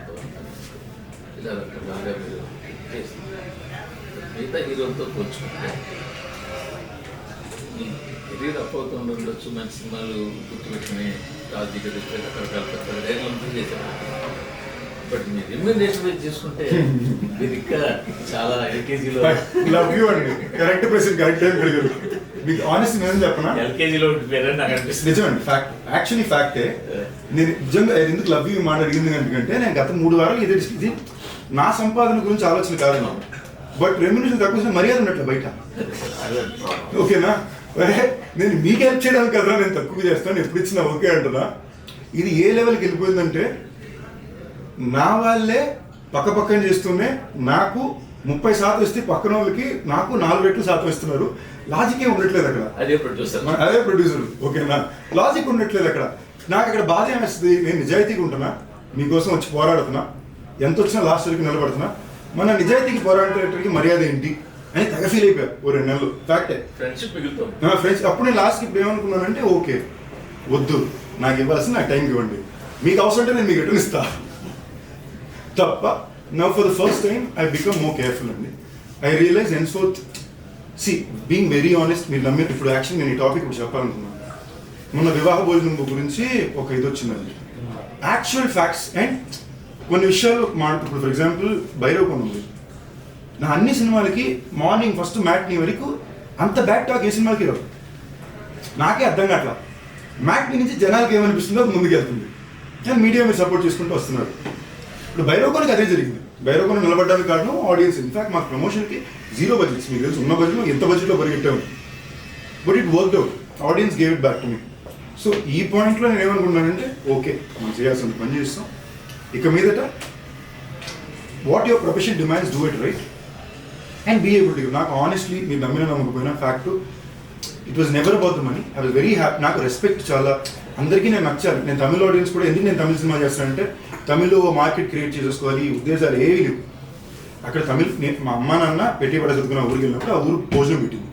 ఇలా బాగా మీరు చేస్తున్నారు. మిగతా హీరోలతో పోల్చుకుంటే మీ కెరీర్ అప్ అవుతూ ఉండొచ్చు, మంచి సినిమాలు గుర్తుపెట్టుకుని రాజకీయ రకరకాల రేట్లంతా చేశారు. బట్ మీ రెమ్యునరేషన్ వైజ్ చూసుకుంటే మీరు ఇంకా చాలా ఎల్కేజీలో లవ్ యూ అండి. కరెక్ట్ ప్రెసెంట్ కరెక్ట్ టైం అడిగారు. మీకు ఆనెస్ట్ నేను చెప్పనా, ఎల్కేజీలో ఉండిపోయారని నాకు అనిపిస్తుంది. నిజమండి, ఫ్యాక్ట్, యాక్చువల్లీ ఫ్యాక్టే. నేను నిజంగా ఎందుకు లవ్ యూ మాట అడిగింది ఎందుకంటే నేను గత 3 వారాలు ఇది నా సంపాదన గురించి ఆలోచన కాదు నాకు. బట్ రెమ్యునరేషన్ తక్కువ మర్యాద ఉన్నట్లు బయట. ఓకేనా, నేను మీకు హెల్ప్ చేయడానికి కదా నేను తక్కువ చేస్తాను, ఎప్పుడు ఇచ్చినా ఓకే అంటున్నా. ఇది ఏ లెవెల్కి వెళ్ళిపోయిందంటే నా వాళ్ళే పక్కపక్కన చేస్తూనే నాకు 30% ఇస్తే పక్కన వాళ్ళకి నాకు 4 రెట్లు శాతం ఇస్తున్నారు. లాజిక్ ఏం ఉండట్లేదు అక్కడ. అదే ప్రొడ్యూసర్. ఓకేనా, లాజిక్ ఉండట్లేదు అక్కడ. నాకు అక్కడ బాధ ఏమేస్తుంది, నేను నిజాయితీగా ఉంటున్నా, మీకోసం వచ్చి పోరాడుతున్నా, ఎంత వచ్చినా లాస్ట్ వరకు నిలబడుతున్నా, మన నిజాయితీకి పోరాడేటరికి మర్యాద ఏంటి అని తెగ ఫీల్ అయిపోయారు ఓ 2 నెలలు. ఫ్యాక్టే, ఫ్రెండ్షిప్ మిగులుతాం. ఫ్రెండ్స్. అప్పుడు నేను లాస్ట్కి ఇప్పుడు ఏమనుకున్నానంటే ఓకే వద్దు, నాకు ఇవ్వాల్సిన నాకు టైంకి ఇవ్వండి, మీకు అవసరం అంటే నేను మీకు రిటర్న్ ఇస్తా తప్ప. Now for the first time I become more careful అండి. I realise henceforth being very honest. మీరు నమ్మి ఇప్పుడు యాక్చువల్లీ నేను ఈ టాపిక్ ఇప్పుడు చెప్పాలనుకున్నాను. మొన్న వివాహ భోజనం గురించి ఒక ఇది వచ్చిందండి, యాక్చువల్ ఫ్యాక్ట్స్ అండ్ కొన్ని విషయాలు ఇప్పుడు ఫర్ ఎగ్జాంపుల్ భైరవకొండ ఉంది. నా అన్ని సినిమాలకి మార్నింగ్ ఫస్ట్ మ్యాట్నీ వరకు అంత బ్యాక్ టాక్ ఏ సినిమాలకి రావు. నాకే అర్థం కావట్లా, మ్యాట్నీ నుంచి జనాలకి ఏమనిపిస్తుందో ముందుకు వెళ్తుంది, కానీ మీడియా మీరు సపోర్ట్ చేసుకుంటూ వస్తున్నారు. ఇప్పుడు భైరవకొండకి అదే జరిగింది. భైరవకొండ నిలబడడానికి కారణం ఆడియన్స్. ఇన్ఫాక్ట్ మాకు ప్రమోషన్కి 0 బడ్జెట్స్, మీకు తెలుసు ఉన్న బడ్జెట్లో ఎంత బడ్జెట్లో పరిగెట్టాము, but it worked out. Audience gave it back to me. So ఈ పాయింట్లో నేను ఏమనుకున్నానంటే ఓకే మనం చేయాల్సిన పని చేస్తాం, ఇక మీదట what your profession demands do it right and be able to give. నాకు ఆనెస్ట్లీ మీరు నమ్మిన నమ్మకపోయినా fact it was never about the money. I was very happy. నాకు రెస్పెక్ట్ చాలా, అందరికీ నేను నచ్చాలి. నేను తమిళ ఆడియన్స్ కూడా ఎందుకు నేను తమిళ సినిమా చేస్తానంటే తమిళ్లో మార్కెట్ క్రియేట్ చేసేసుకోవాలి, ఉద్దేశాలు ఏవి లేవు. అక్కడ తమిళ్ మా అమ్మ నాన్న పెట్టి పడ చదువుకున్న ఊరికి వెళ్ళినప్పుడు ఆ ఊరు భోజనం పెట్టింది.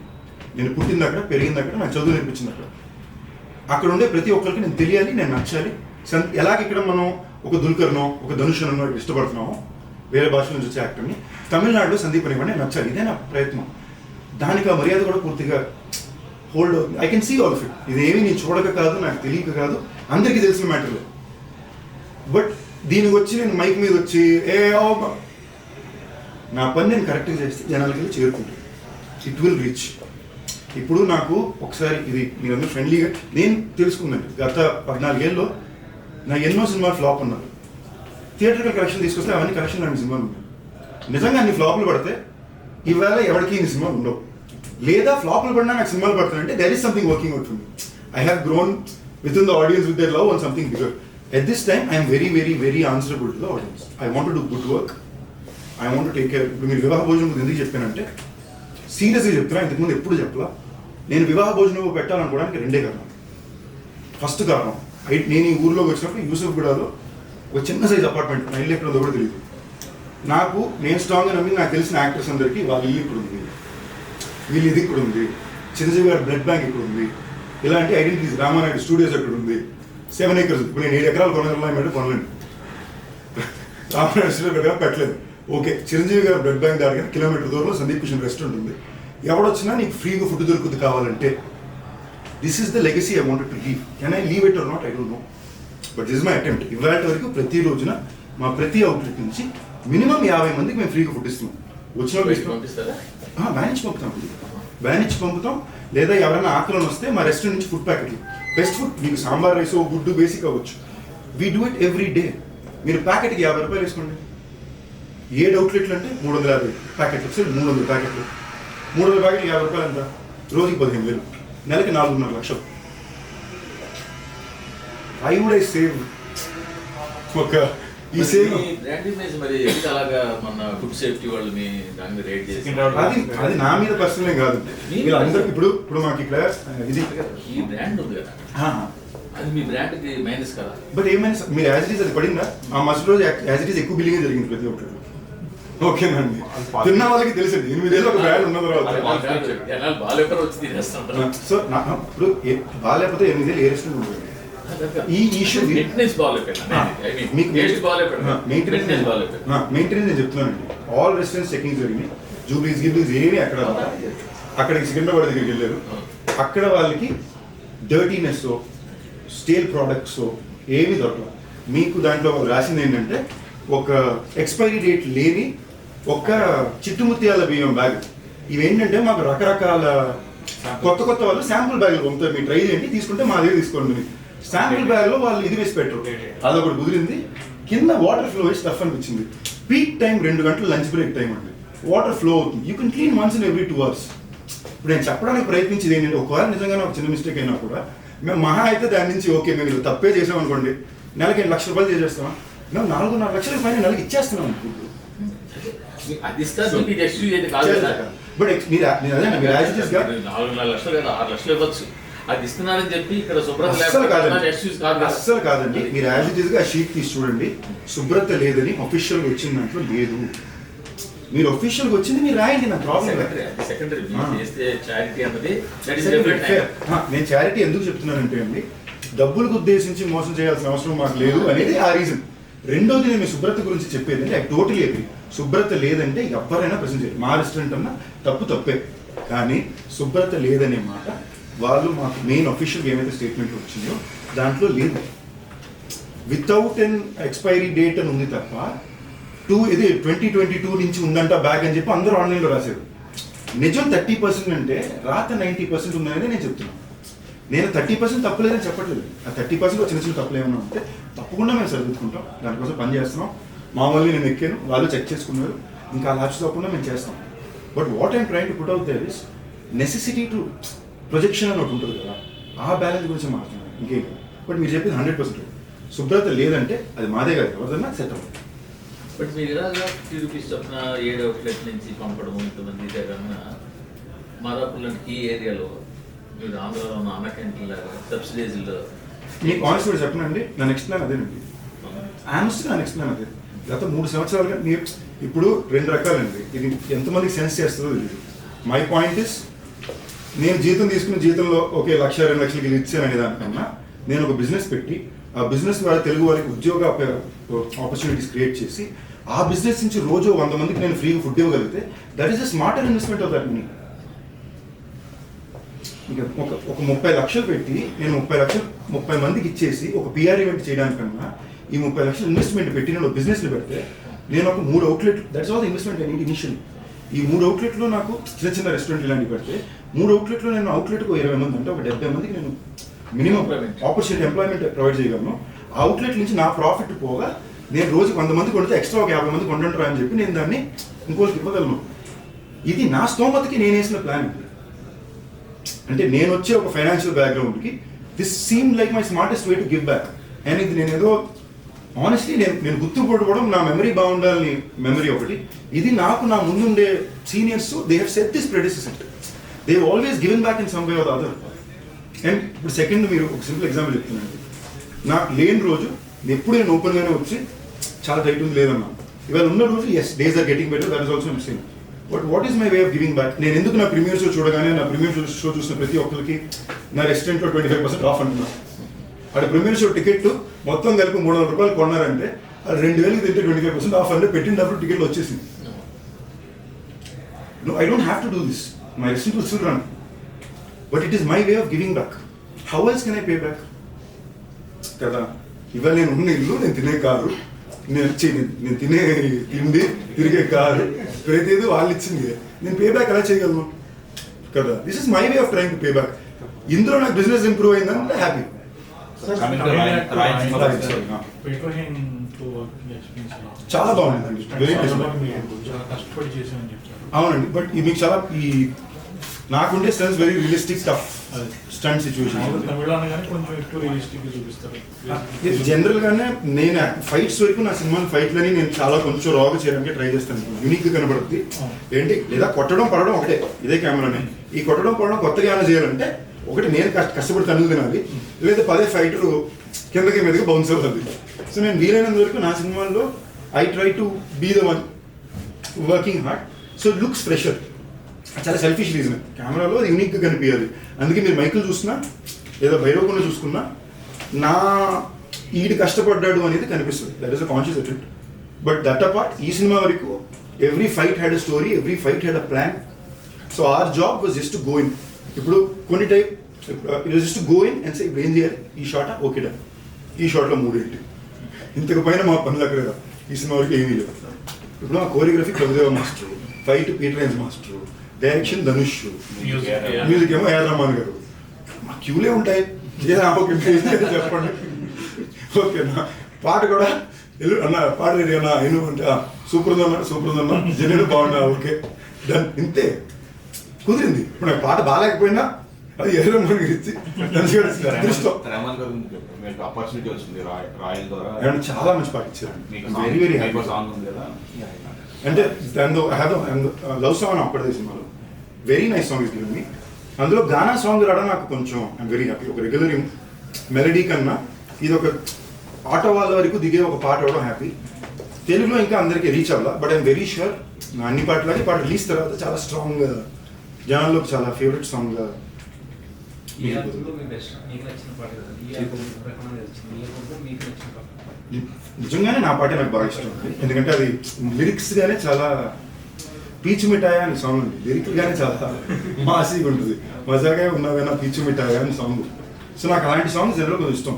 నేను పుట్టింది అక్కడ, పెరిగింది అక్కడ, నాకు చదువు నేర్పించింది అక్కడ. అక్కడ ఉండే ప్రతి ఒక్కరికి నేను తెలియాలి, నేను నచ్చాలి. ఎలాగ ఇక్కడ మనం ఒక దుల్కర్నో ఒక ధనుషనో ఇష్టపడుతున్నామో వేరే భాష నుంచి వచ్చే యాక్టర్ని, తమిళనాడులో సందీప్ అనేవాడిని నేను నచ్చాలి. ఇదే నా ప్రయత్నం. దానికి ఆ మర్యాద కూడా పూర్తిగా హోల్డ్ అవుతుంది. I can see all of it. ఇదేమి నేను చూడక కాదు, నాకు తెలియక కాదు, అందరికీ తెలిసిన మ్యాటర్లే. బట్ దీనికి వచ్చి నేను మైక్ మీద వచ్చి నా పని నేను కరెక్ట్గా చేస్తే జనాలకి వెళ్ళి చేరుకుంటాను. It will reach. ఇప్పుడు నాకు ఒకసారి ఇది మీరందరూ ఫ్రెండ్లీగా నేను తెలుసుకుందండి. గత 14 ఏళ్ళలో నా ఎన్నో సినిమాలు ఫ్లాప్ ఉన్నారు. థియేటర్కల్ కలెక్షన్ తీసుకొస్తే అవన్నీ కలెక్షన్ లాంటి సినిమాలు ఉన్నాయి. నిజంగా అన్ని ఫ్లాప్లు పడితే ఇవాళ ఎవరికి ఇన్ని సినిమాలు ఉండవు. లేదా ఫ్లాప్లు పడినా నాకు సినిమాలు పడుతున్నాయంటే there is something working out for me. I have grown with in the audience with their love on something bigger. At this time I'm very very very answerable to the audience. I want to do good work. I want to take care. ఇప్పుడు మీరు వివాహ భోజనం ఎందుకు చెప్పానంటే సీరియస్గా చెప్తున్నా, ఇంతకుముందు ఎప్పుడు చెప్పలా. నేను వివాహ భోజనం పెట్టాలనుకోవడానికి 2 కారణం. ఫస్ట్ కారణం, నేను ఈ ఊర్లోకి వచ్చినప్పుడు యూసఫ్గూడలో ఒక చిన్న సైజ్ అపార్ట్మెంట్, నా ఇల్లు ఎక్కడ ఉందో కూడా తెలియదు. నేను స్ట్రాంగ్గా నమ్మి నాకు తెలిసిన యాక్టర్స్ అందరికీ వాళ్ళ ఇల్లు ఇక్కడ ఉంది, వీళ్ళు ఇది ఇక్కడ ఉంది, చిరంజీవి గారి బ్లడ్ బ్యాంక్ ఇక్కడ ఉంది, ఇలాంటి ఐడెంటిటీస్. రామానాయుడు స్టూడియోస్ ఎక్కడ ఉంది, 7 acres. ఇప్పుడు నేను 7 ఎకరాలు కొనగలను కొనలేను. రామానాయుడు స్టూడియో పెట్టలేదు. ఓకే, చిరంజీవి గారి బ్లడ్ బ్యాంక్ దాకా కిలోమీటర్ దూరంలో సందీప్ కిషన్ రెస్టారెంట్ ఉంది. ఎవడొచ్చినా నీకు ఫ్రీగా ఫుడ్ దొరుకుతుంది కావాలంటే. This is the legacy I wanted to leave. Can I leave it or not, I don't know. But this my attempt. ఇవాళ వరకు ప్రతి రోజున మా ప్రతి అవుట్లెట్ నుంచి మినిమం 50 మందికి మేము ఫ్రీగా ఫుడ్ ఇస్తున్నాం. వచ్చిన వ్యాన్ ఇచ్చి పంపుతాం. లేదా ఎవరైనా ఆకలిని వస్తే మా రెస్టారెంట్ నుంచి ఫుడ్ ప్యాకెట్లు, బెస్ట్ ఫుడ్, మీకు సాంబార్ రైస్ గుడ్డు బేసిక్ అవ్వచ్చు. We do it every day. మీరు ప్యాకెట్కి 50 రూపాయలు వేసుకోండి. 7 అవుట్లెట్లు అంటే 350 ప్యాకెట్లు, 300 ప్యాకెట్లు. 300 ప్యాకెట్లు 50 రూపాయలు ఎంత? రోజుకి 15,000, నెలకి 4.5 లక్షలు. ఐ వుడ్ ఐ సేవ్ ఒక ఈ సేవ్. మరి అలాగా మన ఫుడ్ సేఫ్టీ వాళ్ళు మీ దాన్ని రేట్ చేసి అది నా మీద పర్సనల్ కాదు. వీళ్ళందరూ ఇప్పుడు మాకు ఇక్కడ ఇది ఈ బ్రాండ్ ఉంది కదా, అది మీ బ్రాండ్ కి మైనస్ కదా. బట్ ఏమైనా మీరు యాజ్ ఇట్ ఈస్ అది పడిందా? ఆ మస్ట్ రోజు యాజ్ ఇట్ ఈస్ ఎక్కువ బిల్లింగ్ జరిగింది ప్రతి ఒక్కరు. ఓకేనండి, తిన్న వాళ్ళకి తెలిసింది 8 ఏళ్ళు ఒక బ్రాండ్ ఉన్న తర్వాత. సో ఇప్పుడు బాగాలేకపోతే 8 ఏళ్ళు ఏ రెస్టారెంట్ ఉంటుంది. ఈ ఇష్యూ మెయింటెనెన్స్ నేను చెప్తున్నానండి. ఆల్ రెస్టారెంట్స్ చెకింగ్ జరిగినాయి. జూబ్లీస్ గిబ్లీస్ ఏమి అక్కడికి సికింద్రాబాద్ దగ్గరికి వెళ్ళారు. అక్కడ వాళ్ళకి డర్టీనెస్, స్టేల్ ప్రోడక్ట్స్ ఏమీ దొరకదు. మీకు దాంట్లో రాసింది ఏంటంటే ఒక ఎక్స్పైరీ డేట్ లేని ఒక చిట్టుముత్యాల బియ్యం బ్యాగ్. ఇవేంటంటే మాకు రకరకాల కొత్త వాళ్ళు శాంపుల్ బ్యాగులు పంపుతారు, మీరు ట్రై చేయండి, తీసుకుంటే మా దగ్గర తీసుకోండి. శాంపుల్ బ్యాగ్లో వాళ్ళు ఇది వేసి పెట్టరు. అదొకటి కుదిరింది. కింద వాటర్ ఫ్లో వేసి టఫ్ అనిపించింది. పీక్ టైం 2 గంటలు లంచ్ బ్రేక్ టైం అండి. వాటర్ ఫ్లో అవుతుంది. You can clean once in every 2 hours. ఇప్పుడు నేను చెప్పడానికి ప్రయత్నించేది ఏంటంటే ఒకవేళ నిజంగానే ఒక చిన్న మిస్టేక్ అయినా కూడా మేము మహా అయితే దాని నుంచి ఓకే మేము ఇది తప్పే చేసాం అనుకోండి, నెలకి 8 లక్షల రూపాయలు చేసేస్తాం. మేము 4.5 లక్షల పైన నెలకి ఇచ్చేస్తున్నాం. బట్ మీరు అదే 4.5 లక్షలు కదా, 6 లక్షలు ఇవ్వచ్చు. అది ఇస్తున్నారని చెప్పి ఇక్కడ శుభ్రత అస్సలు కాదండి. మీరు యాజ్ ఇట్ ఈస్ గా షీట్ తీసి చూడండి. శుభ్రత లేదని అఫీషియల్ గా వచ్చిన దాంట్లో లేదు. మీరు అఫీషియల్ గా వచ్చింది మీరు రాయండి, నా ప్రాబ్లం. నేను చారిటీ ఎందుకు చెప్తున్నానంటే అండి, డబ్బులకు ఉద్దేశించి మోసం చేయాల్సిన అవసరం మాకు లేదు అనేది ఆ రీజన్. రెండోది నేను శుభ్రత గురించి చెప్పేది ఐ టోటలీ అగ్రీ. శుభ్రత లేదంటే ఎవరైనా ప్రశ్న చేయాలి. మా రెస్టారెంట్ అన్నా తప్పే, కానీ శుభ్రత లేదనే మాట వాళ్ళు మాకు మెయిన్ అఫీషియల్గా ఏమైతే స్టేట్మెంట్ వచ్చిందో దాంట్లో లేదు. వితౌట్ ఎన్ ఎక్స్పైరీ డేట్ అని ఉంది తప్ప 2022 నుంచి ఉందంట బ్యాగ్ అని చెప్పి అందరూ ఆన్లైన్లో రాశారు. నిజం 30% అంటే రాత 90% ఉందనేది నేను చెప్తున్నాను. నేను 30% తప్పలేదని చెప్పట్లేదు. ఆ 30% చిన్న చిన్న తప్పులు ఏమన్నా ఉంటే తప్పకుండా మేము సరిదిద్దుకుంటాం. దానికోసం పని చేస్తున్నాం. మామూలుగా నేను ఎక్కాను, వాళ్ళు చెక్ చేసుకున్నారు, ఇంకా అలా తప్పకుండా మేము చేస్తాం. But what I'm trying to put out there is necessity to projection అని ఒకటి ఉంటుంది కదా, ఆ బ్యాలెన్స్ గురించి మాట్లాడుతున్నాను, ఇంకేం కాదు. బట్ మీరు చెప్పింది 100% శుభ్రత లేదంటే అది మాదే కాదు, ఎవరిదన్నా సెట్ అవ్వదు. బట్ మీరు ఇలాగా 50 రూపీస్ చొప్పున 7 అవుట్లెట్ నుంచి పంపడం ఇంతమంది దగ్గర మాదాపూర్ ఈ ఏరియాలో మీరు ఆంధ్రాలో ఉన్న అన్న క్యాంటీన్ లాగా సబ్సిడీస్లో మీకు ఆనెస్ట్గా చెప్పనండి, నా నెక్స్ట్ ప్లాన్ అదేనండి. ఆనెస్ట్గా నా నెక్స్ట్ ప్లాన్ అదే. గత 3 సంవత్సరాలుగా మీరు ఇప్పుడు 2 రకాలండి. ఇది ఎంతమందికి సెన్స్ చేస్తుందో తెలియదు. మై పాయింట్ ఇస్ నేను జీతం తీసుకున్న జీతంలో ఓకే 1,00,000-2,00,000 ఇది ఇచ్చాను అనే దానికన్నా నేను ఒక బిజినెస్ పెట్టి ఆ బిజినెస్ ద్వారా తెలుగు వారికి ఉద్యోగ ఆపర్చునిటీస్ క్రియేట్ చేసి ఆ బిజినెస్ నుంచి రోజు 100 మందికి నేను ఫ్రీగా ఫుడ్ ఇవ్వగలిగితే that is a smarter investment of that money. ఇంకా ఒక 30 లక్షలు పెట్టి నేను 30 మందికి ఇచ్చేసి ఒక పిఆర్ ఈవెంట్ చేయడానికన్నా ఈ 30 లక్షలు ఇన్వెస్ట్మెంట్ పెట్టి నేను బిజినెస్ని పెడితే నేను ఒక 3 outlet that's all investment I need initial. ఈ 3 అవుట్లెట్లో నాకు చిన్న రెస్టారెంట్ ఇలాంటివి పెడితే 3 అవుట్లెట్లో నేను అవుట్లెట్కు 20 మంది అంటే ఒక 70 మందికి నేను మినిమం ఆపర్చునిటీ ఎంప్లాయ్మెంట్ ప్రొవైడ్ చేయగలను. ఆ అవుట్లెట్ నుంచి నా ప్రాఫిట్ పోగా నేను రోజుకి 100 మంది కొడితే ఎక్స్ట్రా ఒక 50 మంది కొంటుంటారా అని చెప్పి నేను దాన్ని ఇంకోటికి ఇవ్వగలను. ఇది నా స్తోమతకి నేను వేసిన ప్లాన్. అంటే నేను వచ్చే ఒక ఫైనాన్షియల్ బ్యాక్గ్రౌండ్కి this seem like my smartest way to give back. And ఇది నేను ఏదో ఆనెస్ట్లీ నేను గుర్తుపట్టుకోవడం నా మెమరీ బాగుండాలని మెమరీ ఒకటి. ఇది నాకు నా ముందుండే seniors they have set this predecessor. They have always given back in some way or other. And ఇప్పుడు సెకండ్ మీరు ఒక సింపుల్ ఎగ్జాంపుల్ చెప్తున్నాను. నాకు లేని రోజు ఎప్పుడు నేను ఓపెన్గానే వచ్చి చాలా టైట్ ఉంది లేదన్నా. ఇవాళ ఉన్న రోజు as days are getting better, that is also missing. But what is my way of giving back? నేను ఎందుకు నా ప్రీమియర్ షో చూడగానే నా ప్రీమియర్ షో చూసిన ప్రతి ఒక్కరికి నా రెస్టారెంట్లో 25% ఆఫ్ అంటున్నా. అక్కడ ప్రీమియర్ షో టికెట్ మొత్తం కలిపి 300 రూపాయలు కొన్నారంటే అది 2,000కి తింటే 25% ఆఫ్ అంటే పెట్టినప్పుడు టికెట్లు వచ్చేసింది. No, I don't have to do this. My restaurant will still run. But it is my way of giving back. How else can I pay back? కదా ఇవాళ నేను ఉన్న ఇల్లు, నేను తినే కారు, నేను తినే తిండి, తిరిగే కారు, ప్రతిదీ వాళ్ళు ఇచ్చింది. నేను పే బ్యాక్ ఎలా చేయగలను కదా? This is my way of trying to pay back. ఇందులో నాకు బిజినెస్ ఇంప్రూవ్ అయిందంటే హ్యాపీ. చాలా బాగుంది, వెరీ కష్టపడి చేసామని చెప్తారు. అవునండి. బట్ మీకు చాలా ఈ నాకుండే stunts very realistic tough stunt situation. జనరల్గానే నేను ఫైట్స్ వరకు నా సినిమా ఫైట్లని నేను చాలా కొంచెం రాగా చేయడానికి ట్రై చేస్తాను. యూనిక్గా కనబడుతుంది ఏంటి, లేదా కొట్టడం పడడం ఒకటే ఇదే కెమెరానే. ఈ కొట్టడం పడడం కొత్తగా ఏమైనా చేయాలంటే ఒకటి నేను కష్టపడి తనులు తినాలి, లేదా 10 ఫైటరు కిందకి మీదకి బౌన్స్ అవ్వాలి. సో నేను వీలైనంత వరకు నా సినిమాల్లో I try to be the one working hard. So it looks fresher. చాలా సెల్ఫిష్ రీజన్, కెమెరాలో అది యూనిక్గా కనిపించాలి. అందుకే మీరు మైకులు చూసినా లేదా భైరవకుండా చూసుకున్నా నా ఈడు కష్టపడ్డాడు అనేది కనిపిస్తుంది. That is a conscious attempt. But that apart ఈ సినిమా వరకు every fight had a story, every fight had a plan. So our job was just to go in. ఇప్పుడు కొన్ని type it was just to go in and say ఇప్పుడు ఏం చేయాలి, ఈ shot okay done, ఈ షాట్లో 3 ఏంటి, ఇంతకు పైన మా పనులు అక్కడ ఈ సినిమా వరకు ఏమీ లేదు. ఇప్పుడు మా choreography Prabhudeva master, fight Peter range master, direction Dhanush, music ఏమో ఏఆర్ రహమాన్ గారు. మా క్యూలే ఉంటాయి. చెప్పండి ఓకేనా. పాట కూడా ఎల్లు అన్న పాట రెడీ అన్న ఎను అంటే సూపర్ ఉందన్నా జనరల్ బాగున్నా ఓకే డన్, ఇంతే కుదిరింది. ఇప్పుడు నాకు పాట బాగాలేకపోయినా అది ఏఆర్ రహమాన్ గారు ఇచ్చి ఆపర్చునిటీ వచ్చింది రాయల్ ద్వారా. చాలా మంచి పాట ఇచ్చారు. వెరీ వెరీ హ్యాపీ సాంగ్ ఉంది కదా. అంటే దాని లవ్ సాంగ్ అప్పటిదే సినిమాలో very nice song is given me. అందులో గానా సాంగ్ రావడం నాకు కొంచెం ఐఎమ్ వెరీ హ్యాపీ. ఒక రెగ్యులర్ మెలడీ కన్నా ఇది ఒక ఆటో వాళ్ళ వరకు దిగే ఒక పాట అవడం హ్యాపీ. తెలుగులో ఇంకా అందరికీ రీచ్ అవ్వాల. బట్ ఐఎమ్ వెరీ షూర్ నా అన్ని పాటలకి పాట రిలీజ్ తర్వాత చాలా స్ట్రాంగ్గా జనాల్లోకి చాలా ఫేవరెట్ సాంగ్గా. నిజంగానే నా పాటే నాకు బాగా ఇష్టం. ఎందుకంటే అది లిరిక్స్గానే చాలా పీచు మిఠాయ అని సాంగ్ ఉంది. లిరిక్గానే చాలా మాసీగా ఉంటుంది. మజాగా ఉన్నావైనా పీచు మిఠాయ అని సాంగ్. సో నాకు అలాంటి సాంగ్స్ జనరల్ కొంచెం ఇష్టం.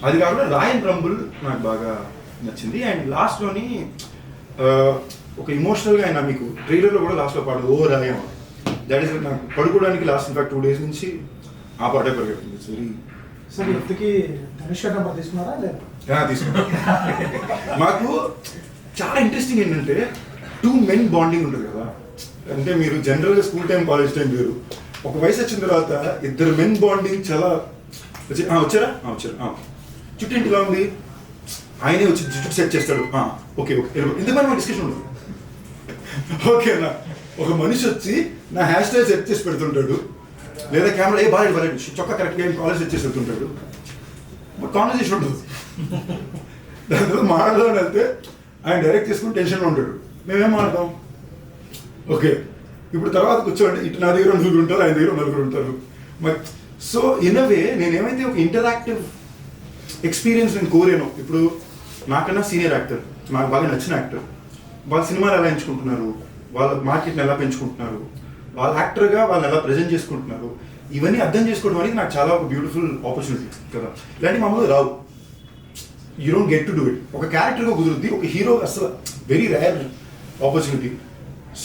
అది కాకుండా రాయన్ రంబుల్ నాకు బాగా నచ్చింది. అండ్ లాస్ట్లోని ఒక ఇమోషనల్గా ఆయన మీకు ట్రైలర్లో కూడా లాస్ట్లో పాడు ఓ రాయం. దట్ ఈస్ నాకు పడుకోవడానికి లాస్ట్ ఇన్ఫాక్ట్ 2 days నుంచి ఆ పాటే పరిగెడుతుంది. ఇట్స్ వెరీ సార్ ఇంతకీ ధనుష్ గారు నెంబర్ తీసుకున్నారా లేదా? తీసుకున్నా. మాకు చాలా ఇంట్రెస్టింగ్ ఏంటంటే 2 men బాండింగ్ ఉంటుంది కదా. అంటే మీరు జనరల్గా స్కూల్ టైం కాలేజ్ టైం వేరు. ఒక వయసు వచ్చిన తర్వాత 2 men బాండింగ్ చాలా వచ్చారా చుట్టూ ఇంటిలా ఉంది, ఆయనే వచ్చి జుట్టు సెట్ చేస్తాడు. ఓకే ఓకే ఇంతమంది మా డిస్కషన్ ఉండదు. ఓకేనా, ఒక మనిషి వచ్చి నా హెయిర్ స్టైల్ సెట్ చేసి పెడుతుంటాడు, లేదా కెమెరా బాగా చొక్కా కరెక్ట్గా కాలేజ్ సెట్ చేసి పెడుతుంటాడు. బట్ కాన్వర్సేషన్ ఉంటుంది. దాని తర్వాత మాట్లాడదామని వెళ్తే ఆయన డైరెక్ట్ చేసుకుని టెన్షన్లో ఉంటాడు. మేమేం మాట్లాడతాం, ఓకే ఇప్పుడు తర్వాత కూర్చోండి, ఇటు నా దగ్గర 9 ఉంటారు, ఆయన దగ్గర 9 ఉంటారు. సో ఇన్ అ వే నేనేమైతే ఒక ఇంటరాక్టివ్ ఎక్స్పీరియన్స్ నేను కోరాను. ఇప్పుడు నాకన్నా సీనియర్ యాక్టర్, నాకు బాగా నచ్చిన యాక్టర్, వాళ్ళ సినిమాలు ఎలా ఎంచుకుంటున్నారు, వాళ్ళ మార్కెట్ని ఎలా పెంచుకుంటున్నారు, వాళ్ళ యాక్టర్గా వాళ్ళని ఎలా ప్రజెంట్ చేసుకుంటున్నారు, ఇవన్నీ అర్థం చేసుకోవడం అనేది నాకు చాలా ఒక బ్యూటిఫుల్ ఆపర్చునిటీ కదా. ఇలాంటి మామూలుగా రావు, you don't get to do it. ఒక క్యారెక్టర్గా కుదురుద్ది, ఒక హీరో అసలు very rare opportunity.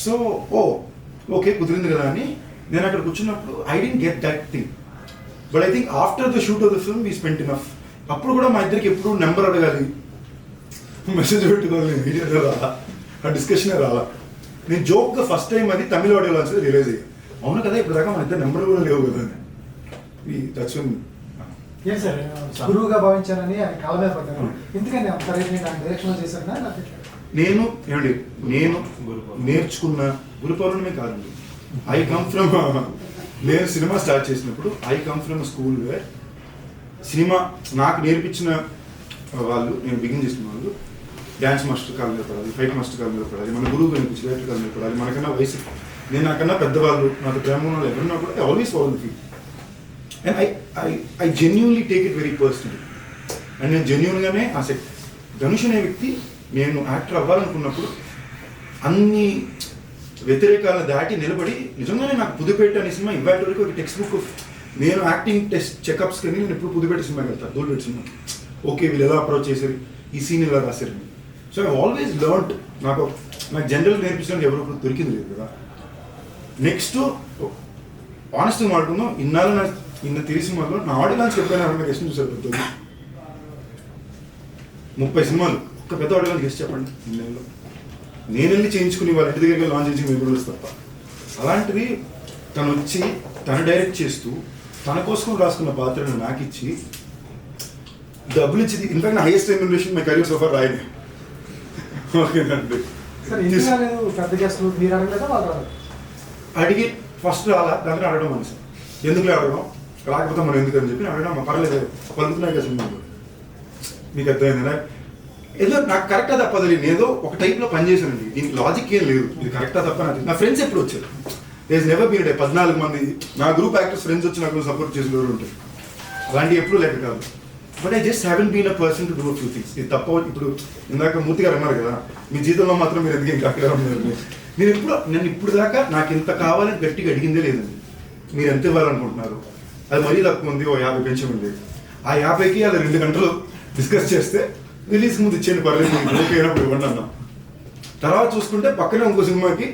So okay కుదిరింది కదా అని నేను అక్కడ కూర్చున్నప్పుడు I didn't get that thing. But I think after the shoot of the film we spent enough. అప్పుడు కూడా మా ఇద్దరికి ఎప్పుడు నెంబర్ అడగాలి, మెసేజ్ పెట్టుకోవాలి, మీడియాలో రాలా, ఆ డిస్కషనే రాలా. నేను జోక్గా ఫస్ట్ టైం అది తమిళ ఆడియో లాంచ్ రియలైజ్ అయ్యాను, అవును కదా ఇప్పుడు దాకా మన ఇద్దరు నెంబర్ కూడా లేవు కదా అని. దట్స్ ఏం సార్ గురువుగా భావించారని ఆయన కాళ్ళ మీద పడ్డారు, ఎందుకని అంత రేట్ డైరెక్షన్ చేశారన్నా? నేను నేర్చుకున్న గురు పౌర్ణమి కాదండి. ఐ కమ్ ఫ్రమ్, నేను సినిమా స్టార్ట్ చేసినప్పుడు I come from school where cinema నాకు నేర్పించిన వాళ్ళు, నేను బిగిన్ చేసిన వాళ్ళు డ్యాన్స్ మాస్టర్ కాళ్ళ మీద పడాలి, ఫైట్ మాస్టర్ కాళ్ళ మీద పడాలి, మన గురువు నేర్పించి డైరెక్టర్ కాళ్ళ మీద పడాలి, మనకన్నా వయసు నేను నాకన్నా పెద్దవాళ్ళు, నాకు ప్రేమ వాళ్ళు ఎవరున్నా కూడా I always follow the feel. And I genuinely take it very personal. And నేను జెన్యూన్గానే ధనుష్ అనే వ్యక్తి నేను యాక్టర్ అవ్వాలనుకున్నప్పుడు అన్ని వ్యతిరేకాలను దాటి నిలబడి నిజంగానే నాకు పుదుపేట అనే సినిమా ఇవాటి వరకు ఒక టెక్స్ట్ బుక్. నేను యాక్టింగ్ టెస్ట్ చెకప్స్ కానీ నేను ఎప్పుడు పుదుపేట సినిమాకి వెళ్తాను, దూల్పేట సినిమా. ఓకే వీళ్ళు ఎలా అప్రోచ్ చేశారు, ఈ సీన్ ఎలా రాశారు. So I always learned. నాకు జనరల్ నేర్పించడానికి ఎవరు దొరికింది లేదు కదా. నెక్స్ట్ ఆనెస్ట్గా మాట్లాడుకుందాం, ఇన్న తిరిగి సినిమాలో నా ఆడియో లాంచ్ ఎప్పుడైనా ఎవరైనా గెస్ట్ చూసారు? 30 సినిమాలు ఒక్క పెద్ద ఆడియో లాంచ్ గెస్ట్ చెప్పండి. ఇన్నేళ్ళు నేను వెళ్ళి చేయించుకుని వాళ్ళ ఇంటి దగ్గరికి లాంచ్ చేసి మేము తప్ప. అలాంటిది తను వచ్చి తను డైరెక్ట్ చేస్తూ తన కోసం రాసుకున్న పాత్రను నాకు ఇచ్చి డబ్బులు ఇచ్చి, ఇన్ఫాక్ట్ నా highest remuneration my career so far Raayan. ఓకేనండి. అడిగి ఫస్ట్ రాలా, దాంట్లో అడగడం మనసు ఎందుకు అడగడం, రాకపోతే మనం ఎందుకు అని చెప్పి అడగడం పర్లేదు, పలుకుతున్నాయి కదా సినిమా. మీకు అర్థమైందా? ఏదో నాకు కరెక్టా తప్పదు, ఏదో ఒక టైప్లో పనిచేశానండి, దీనికి లాజిక్ ఏం లేదు, ఇది కరెక్టా తప్ప. నా ఫ్రెండ్స్ ఎప్పుడు వచ్చారు, దేర్ నెవర్ బీన్ 14 మంది నా గ్రూప్ యాక్టర్స్ ఫ్రెండ్స్ వచ్చి నాకు సపోర్ట్ చేసిన ఎవరు ఉంటారు, అలాంటివి ఎప్పుడు లేక కాదు. But I just haven't been a person to do a few things. ఇది తప్ప. ఇప్పుడు ఇందాక మూర్తి గారు అన్నారు కదా, మీ జీవితంలో మాత్రం మీరు ఎందుకు ఇంకా అక్కడ ఉన్నారు. నేను ఇప్పుడు దాకా నాకు ఎంత కావాలని గట్టిగా అడిగిందే లేదండి. మీరు ఎంత ఇవ్వాలనుకుంటున్నారు, అది మరీ తక్కువ ఉంది, 50 పెంచమంది. ఆ 50కి అది 2 గంటలు డిస్కస్ చేస్తే రిలీజ్ ముందు ఇచ్చేయండి పర్లేదు, ఓకే అయినప్పుడు ఇవ్వండి అన్నాం. తర్వాత చూసుకుంటే పక్కనే ఇంకో సినిమాకి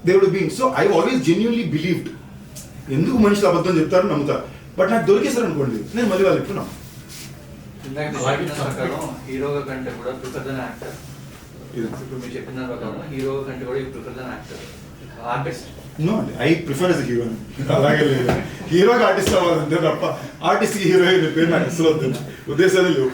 దేవుడు being. So I always genuinely believed. ఎందుకు మనుషులు అబద్ధం చెప్తారో నమ్ముతారు, బట్ నాకు దొరికేసారు అనుకోండి, నేను మళ్ళీ వాళ్ళు ఇప్పుడు హీరోగా కంటే కూడా ప్రిఫర్ దెన్ యాక్టర్. ఇప్పుడు మీరు చెప్పిన ప్రకారం హీరో కంటే కూడా prefer than actor, artist. No అండి, ఐ ప్రిఫర్ ఎస్ హీరో. అలాగే లేదు, హీరోకి ఆర్టిస్ట్ అవ్వాలంటే తప్ప ఆర్టిస్ట్కి హీరో పేరు నాకు అసలు ఉద్దేశాలు లేవు.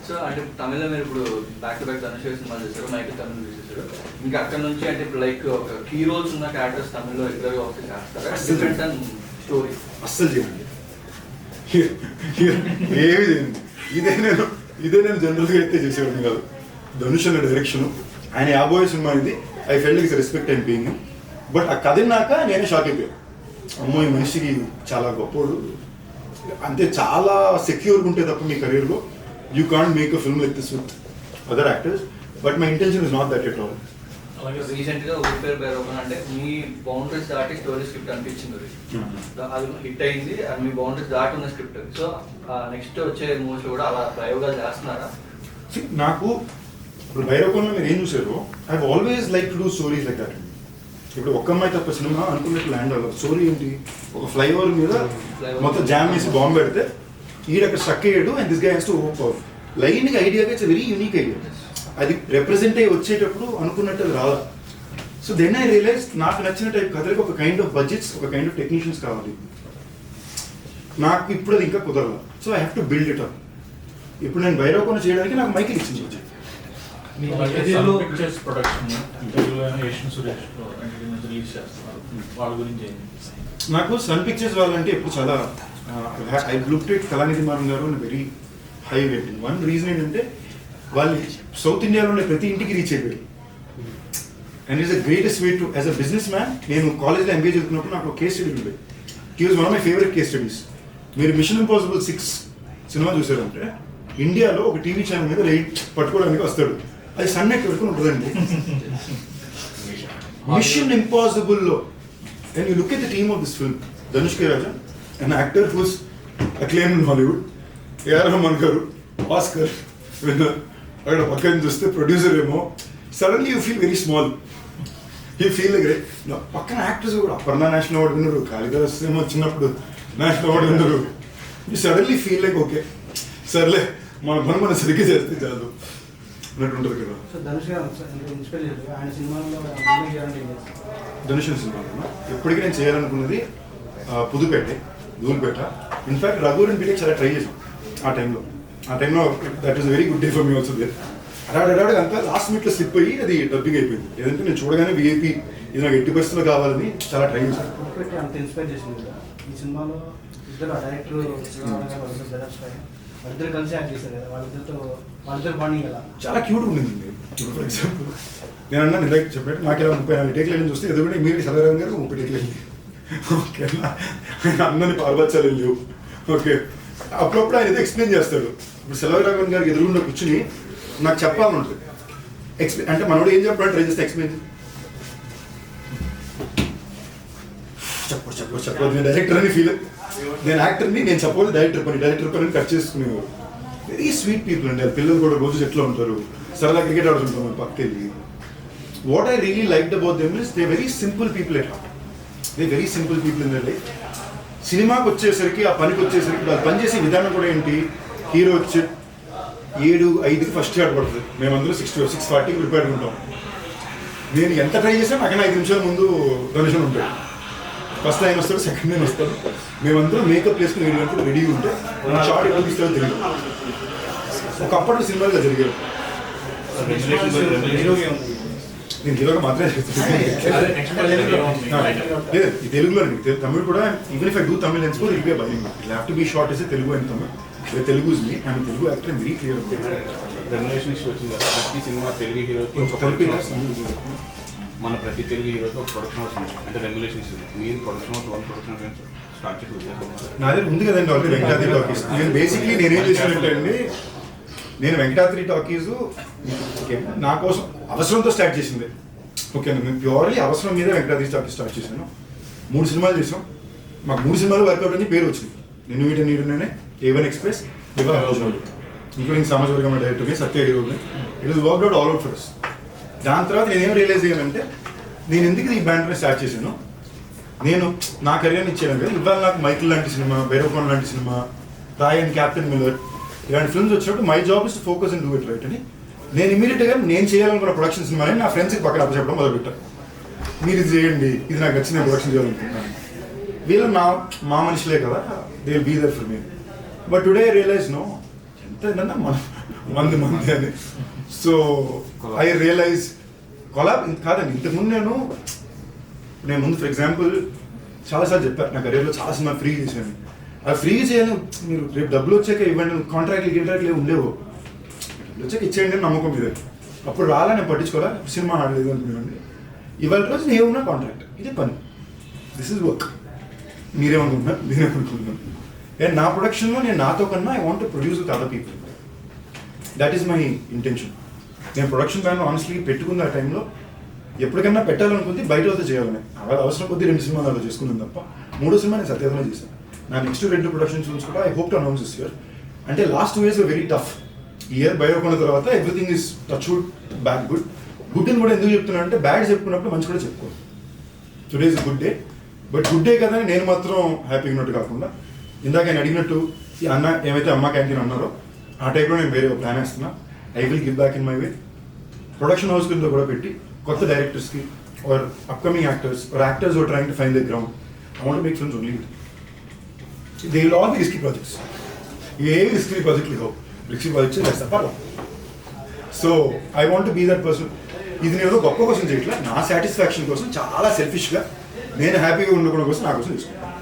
సో అంటే తమిళ మీరు ఇప్పుడు బ్యాక్ టు బ్యాక్ ధనుష్ సినిమాలు చేశారు, మైకి తమిళ చూసేసారు, ఇంకా అక్కడ నుంచి అంటే ఇప్పుడు లైక్ ఒక హీరోస్ ఉన్న క్యారెక్టర్స్ తమిళ్లో రెగ్యులర్గా ఒకటి చేస్తారా? డిఫరెంట్ అండ్ స్టోరీ అస్సలు చేయండి, ఏమి చేయండి. ఇదే నేను జనరల్గా అయితే చేసేవాడిని కాదు. ధనుష్ అనే డైరెక్షన్, ఆయన 50 సినిమా ఇది. I felt it's respect and being. But ఆ కథ విన్నాక నేనే షాక్ అయిపోయాను, అమ్మో ఈ మనిషికి చాలా గొప్పోడు, అంతే చాలా సెక్యూర్గా ఉంటే తప్ప మీ కెరీర్లో you can't make a film like this with other actors. But my intention is not that at all. అలాగే రీసెంట్గా ఊరిపేరు బైరోకన్ అంటే మీ బౌండరీస్ దాటి స్టోరీ స్క్రిప్ట్ అనిపించింది, అది హిట్ అయింది, అది మీ బౌండరీస్ దాటి ఉన్న స్క్రిప్ట్. సో నెక్స్ట్ వచ్చే మూవీస్లో కూడా అలా ప్రయోగాలు చేస్తున్నారా? నాకు ఇప్పుడు బైరోకన్లో మీరు ఏం చూసారో, I always like to do stories like that. ఇప్పుడు ఒక్క అమ్మాయి తప్ప సినిమా అనుకున్నట్టు ల్యాండ్ అవ్వాలి. స్టోరీ ఏంటి, ఒక ఫ్లైఓవర్ మీద మొత్తం జామ్ వేసి బాంబు పెడితే ఈడక్కడ స్ట్రక్ అయ్యాడు and this guy has to hope of లైన్గా ఐడియాగా ఇట్స్ వెరీ యూనిక్ ఐడియా. అది రిప్రజెంట్ అయ్యి వచ్చేటప్పుడు అనుకున్నట్టు అది రాలా. సో దెన్ ఐ రియలైజ్ నాకు నచ్చిన టైప్ కథలకు ఒక కైండ్ ఆఫ్ బడ్జెట్స్, ఒక కైండ్ ఆఫ్ టెక్నీషియన్స్ కావాలి. నాకు ఇప్పుడు అది ఇంకా కుదరదు. So I have to build it up. ఇప్పుడు నేను బైరోకోన చేయడానికి నాకు మైకిల్ ఇచ్చింది. నాకు సన్ పిక్చర్స్ వాళ్ళంటే ఇప్పుడు చాలా I looked at Kalanithi Maran గారు very high rating. One reason ఏంటంటే వాళ్ళు సౌత్ ఇండియాలో ఉండే ప్రతి ఇంటికి రీచ్ అయిపోయారు. And is the greatest way to as a business man. నేను కాలేజ్లో ఎంబీఏ చదువుతున్నప్పుడు నాకు కేస్ స్టడీ ఉండేది. He was one of my favourite case studies. మీరు మిషన్ ఇంపాసిబుల్ 6 సినిమా చూసారంటే ఇండియాలో ఒక టీవీ ఛానల్ మీద లైట్ పట్టుకోవడానికి వస్తాడు. అది సన్ నెట్ పెట్టుకుని ఉంటుందండి. మిషన్ ఇంపాసిబుల్లో and you look at the team of this film, Dhanush K Raja, an actor who's acclaimed in Hollywood, A.R. Rahman garu, Oscar winner. అక్కడ పక్కన చూస్తే ప్రొడ్యూసర్ ఏమో, suddenly you feel very small. You feel like పక్కన actors కూడా Aparna national award విన్నారు, కాళిదాస్ ఏమో చిన్నప్పుడు national award విన్నారు. You suddenly feel like okay సర్లే మన పని మనం సరిగ్గా చేస్తే చాలు అన్నట్టు ఉంటుంది కదా. సో ధనుష్ గారు ఇన్స్పైర్ చేశారు ఆయన సినిమాలో ధనుష్ సినిమాలో ఎప్పటికీ నేను చేయాలనుకున్నది పుదుపేట, ధూల్పేట. ఇన్ఫాక్ట్ రఘువరన్ బీటెక్ చాలా ట్రై చేసాం ఆ టైంలో. That is very good day for me also there. అడాడు అంతా లాస్ట్ మినిట్లో స్లిప్ అయ్యి అది డబ్బింగ్ అయిపోయింది. ఏదంటే నేను చూడగానే విఐపి ఇది నాకు 80% కావాలని చాలా ట్రై చేశాను. అంత ఇన్స్పైర్ చేసింది కదా ఈ సినిమాలో. ఇద్దరు డైరెక్టర్ వాళ్ళిద్దరు కలిసి యాక్ట్ చేశారు కదా, వాళ్ళిద్దరు బాండింగ్ కదా చాలా క్యూట్ ఉండింది. ఫర్ ఎగ్జాంపుల్ నేను అన్నా ఇందాక చెప్పినట్టు నాకు ఇలా 34 టేక్లు చూస్తే ఎదుగుంటే ఇమీడియట్ సలరామ్ గారు 30 టేక్లు వెళ్ళి ఓకే అందరినీ పాల్పచ్చాలి లేవు. ఓకే అప్పుడప్పుడు ఆయన ఏదో ఎక్స్ప్లెయిన్ చేస్తాడు. ఇప్పుడు సెల్వరాఘవన్ గారికి ఎదురుగుండా కూర్చుని నాకు చెప్పాలనుంటుంది. ఎక్స్ప్లెయిన్ అంటే మనోడు ఏం చెప్పాలని ట్రై చేస్తే ఎక్స్ప్లెయిన్ చెప్పదు. నేను డైరెక్టర్ అని ఫీల్, నేను యాక్టర్ని, నేను చెప్పదు డైరెక్టర్ పని కట్ చేసుకునేవారు. వెరీ స్వీట్ పీపుల్ అండి. పిల్లలు కూడా రోజు ఎట్లా ఉంటారు, సరదా క్రికెట్ ఆడుతుంటాం పక్కకి వెళ్ళి. What I really liked about them is they very simple people at heart. They very simple people in their life. సినిమాకి వచ్చేసరికి ఆ పనికి వచ్చేసరికి వాళ్ళు పనిచేసే విధానం కూడా ఏంటి, హీరో వచ్చి 7:05కి ఫస్ట్ షాట్ పడుతుంది, మేమందరూ 6:40కి ప్రిపేర్గా ఉంటాం. నేను ఎంత ట్రై చేసినా నాకన్నా 5 నిమిషాల ముందు ధనుష్ ఉంటాడు. ఫస్ట్ ఆయన వస్తాడు, సెకండ్ నేను వస్తాడు. మేమందరూ మేకప్ వేసుకుని 7 గంటలు రెడీగా ఉంటే నా షాట్ ఎప్పుడు తీస్తాడో తెలియదు. ఒకప్పటి సినిమాలో జరిగారు. నేను హీరోగా మాత్రమే చేస్తాను. లేదు ఈ తెలుగులో తమిళ్ కూడా even if I do Tamil and score it be by have to be short is Telugu and Tamil. Telugu is me I'm Telugu actor very clear. Remuneration issue వచ్చింది కదా, ప్రతి సినిమా తెలుగు హీరోకి మన ప్రతి తెలుగు హీరోకి ఒక ప్రొడక్షన్ హౌస్ ఉంది, అంటే రెమ్యులేషన్ ఇస్తుంది. మీరు production house 1 production house start చేసి నా దగ్గర ఉంది కదండి ఆల్రెడీ వెంకటాద్రి టాకీస్. నేను బేసిక్లీ నేనేం చేసినట్టే అండి, నేను వెంకటాద్రి టాకీస్ నా కోసం అవసరంతో స్టార్ట్ చేసింది. ఓకే నేను ప్యూర్లీ అవసరం మీద వెంకటాద్రి టాకీస్ స్టార్ట్ చేశాను. 3 సినిమాలు చేసాం. మాకు 3 సినిమాలు వర్కౌట్ అని పేరు వచ్చింది. నేను వీటి నీడునే A1 ఎక్స్ప్రెస్, ఇంక్లూడింగ్ సమాజ వర్గం డైరెక్టర్ని, సత్య హీరోని. It is worked out all out for us. దాని తర్వాత నేనేం రియలైజ్ అయ్యానంటే, నేను ఎందుకు ఈ బ్యాండ్ని స్టార్ట్ చేశాను, నేను నా కెరీర్ని ఇచ్చాను కదా. ఇవాళ నాకు మైకిల్ లాంటి సినిమా, బైరోకాన్ లాంటి సినిమా, రాయన్, క్యాప్టెన్ మిల్లర్ ఇలాంటి ఫిల్మ్స్ వచ్చినప్పుడు my job is to focus and do it right అని నేను ఇమీడియట్గా నేను చేయాలనుకున్న ప్రొడక్షన్ సినిమాని నా ఫ్రెండ్స్కి పక్కన అప్పచెప్పడం మొదలుపెట్టాను. మీరు ఇది చేయండి, ఇది నాకు నచ్చిన ప్రొడక్షన్ చేయాలనుకుంటున్నాను. వీళ్ళు మా మనుషులే కదా, they will be there for me. But today I realise no, ఎంత మంది అని. సో ఐ రియలైజ్ కొలాబ్ కాదండి. ఇంతకుముందు నేను ముందు ఫర్ ఎగ్జాంపుల్ చాలాసార్లు చెప్పాను, నా కెరీర్లో చాలా సినిమా ఫ్రీ చేశాను. అది ఫ్రీ చేయను, మీరు రేపు డబ్బులు వచ్చాక ఇవ్వండి, కాంట్రాక్ట్లు ఉండేవు. వచ్చాక ఇచ్చేయండి అని నమ్మకం మీద. అప్పుడు రాలా నేను పట్టించుకోవాలా, సినిమా ఆడలేదు అనుకున్నాండి. ఇవాళ రోజు నేనున్నా కాంట్రాక్ట్, ఇది పని, దిస్ ఇస్ వర్క్. మీరేమనుకుంటున్నారు, నేనేమనుకుంటున్నాను. అండ్ నా ప్రొడక్షన్లో నేను నాతో కన్నా I want to produce with other people. That is my intention. నేను ప్రొడక్షన్ ప్లాన్లో ఆనెస్ట్లీ పెట్టుకున్న ఆ టైంలో ఎప్పటికన్నా పెట్టాలనుకుంది బయట వద్ద చేయాలని. అలా అవసరం కొద్దీ 2 సినిమాలు అలా చేసుకున్నాను తప్ప 3వ సినిమా నేను సత్యాధన చేశాను. నా నెక్స్ట్ 2 ప్రొడక్షన్ ఫిల్మ్స్ కూడా I hope to announce this year. అంటే last 2 years very tough. Year బయోకొన్న తర్వాత everything is touch wood bad good. Good అని కూడా ఎందుకు చెప్తున్నాను అంటే, బ్యాడ్ చెప్పుకున్నప్పుడు మంచి కూడా చెప్పుకోవాలి. Today is good day, but good day కదా నేను మాత్రం హ్యాపీగా ఉన్నట్టు కాకుండా, ఇందాక ఆయన అడిగినట్టు ఈ అన్న ఏమైతే అమ్మ క్యాంటీన్ అన్నారో ఆ టైప్లో నేను వేరే ప్లాన్ వేస్తున్నా. I will give back in my way. Production house కింద కూడా పెట్టి కొత్త డైరెక్టర్స్కి or upcoming actors or actors are trying to find the ground. I want make films only with they will all be risky projects. ఏ risky project లేవు, risky projects చేస్తా పర్వ. So I want be that person. ఇది నేను గొప్ప కోసం చేయట్లా, నా సాటిస్ఫాక్షన్ కోసం, చాలా సెల్ఫిష్గా నేను హ్యాపీగా ఉండడం కోసం నా కోసం తీసుకున్నాను.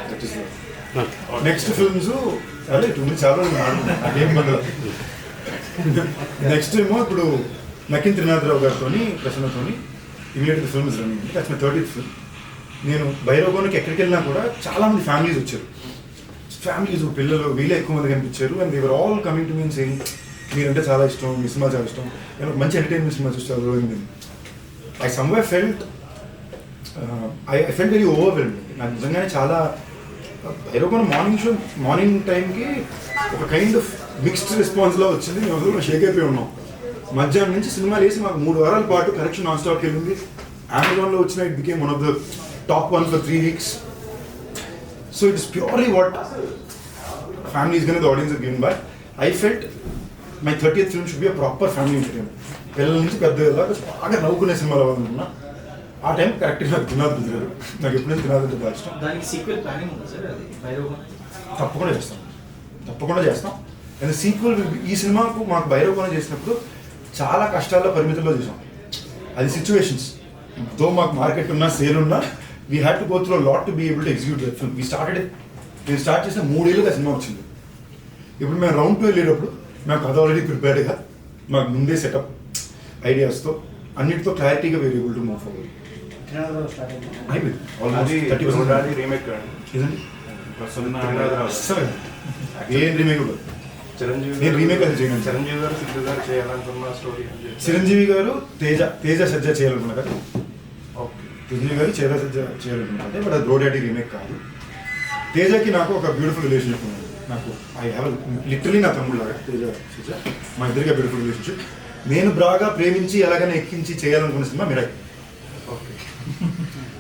దట్ ఈస్ నెక్స్ట్ ఫిల్మ్స్ అదే 2 minutes చాలా ఏం మండల. నెక్స్ట్ ఏమో ఇప్పుడు నకిన్ త్రినాథరావు గారితో, ప్రసన్నతో ఇమీడియట్గా film is running. That's my 30th film. నేను భైరవకోనకి ఎక్కడికి వెళ్ళినా కూడా చాలామంది ఫ్యామిలీస్ వచ్చారు. ఫ్యామిలీస్ పిల్లలు వీళ్ళే ఎక్కువ మంది కనిపించారు. And they were all coming to me and saying మీరంటే చాలా ఇష్టం, మీ సినిమా చాలా ఇష్టం, నేను ఒక మంచి ఎంటర్టైన్మెంట్ సినిమా చూస్తారు. I somewhere felt I felt very overwhelmed. నాకు నిజంగానే చాలా భైరవకోన మార్నింగ్ టైంకి ఒక కైండ్ ఆఫ్ మిక్స్డ్ రెస్పాన్స్లో వచ్చింది. మేము అసలు షేక్ అయిపోయి ఉన్నాం. మధ్యాహ్నం నుంచి సినిమా వేసి మాకు 3 వారాల పాటు కరెక్షన్ నాన్ స్టాప్కి వెళ్ళింది. అమెజాన్లో వచ్చిన it became one of the top 1 for 3 weeks. So it is purely what family is going to the audience is given by. I felt my 30th film should be a proper family entertainment. పిల్లల నుంచి పెద్దగా బాగా నవ్వుకునే సినిమాలు అవ్వాలనుకున్నా. ఆ time కరెక్ట్గా నాకు తినాలి కుదిరారు. నాకు ఎప్పుడైనా తినాలంటే బాగా ఇష్టం. దానికి సీక్వెల్ ప్లానింగ్ ఉంది సార్, అది భైరవకోన తప్పకుండా చేస్తాం. అండ్ సీక్వెల్ ఈ సినిమాకు మాకు భైరవకోన చేసినప్పుడు చాలా కష్టాల్లో పరిమితుల్లో చేసాం. అది సిచ్యువేషన్స్. తో మాకు మార్కెట్ ఉన్నా సేల్ ఉన్నా we had to go through lot to be able to execute that film. నేను స్టార్ట్ చేసిన 3 ఏళ్ళుగా సినిమా వచ్చింది. ఇప్పుడు మేము రౌండ్ 2 వెళ్ళేటప్పుడు మాకు కథ ఆల్రెడీ ప్రిపేర్డ్గా మాకు ముందే సెటప్ ఐడియాస్తో అన్నిటితో క్లారిటీగా were able to move forward. అయిపోయింది ఆల్మోస్ట్ 30% రీమేక్ ఇదండి. అస్సలు ఏం రీమేక్ ఉండదు. నేను రీమేక్ అది చేయను. చిరంజీవి గారు సిద్ధు గారు చేయాలనుకున్న స్టోరీ చిరంజీవి గారు తేజ సజ్జ చేయాలనుకున్నా కదా. ఓకే. చిరంజీవి గారు చేరా సజ్జ చేయాలనుకున్నా, బట్ అది బ్రోడాడీ రీమేక్ కాదు. తేజకి నాకు ఒక బ్యూటిఫుల్ రిలేషన్షిప్ ఉంది. నాకు ఐ హ్యావ్ లిటరలీ నా తమ్ముళ్ళగా తేజ సజ్జ, మా ఇద్దరికి బ్యూటిఫుల్ రిలేషన్షిప్. నేను బాగా ప్రేమించి ఎలాగైనా ఎక్కించి చేయాలనుకున్న సినిమా మిరాయి. ఓకే.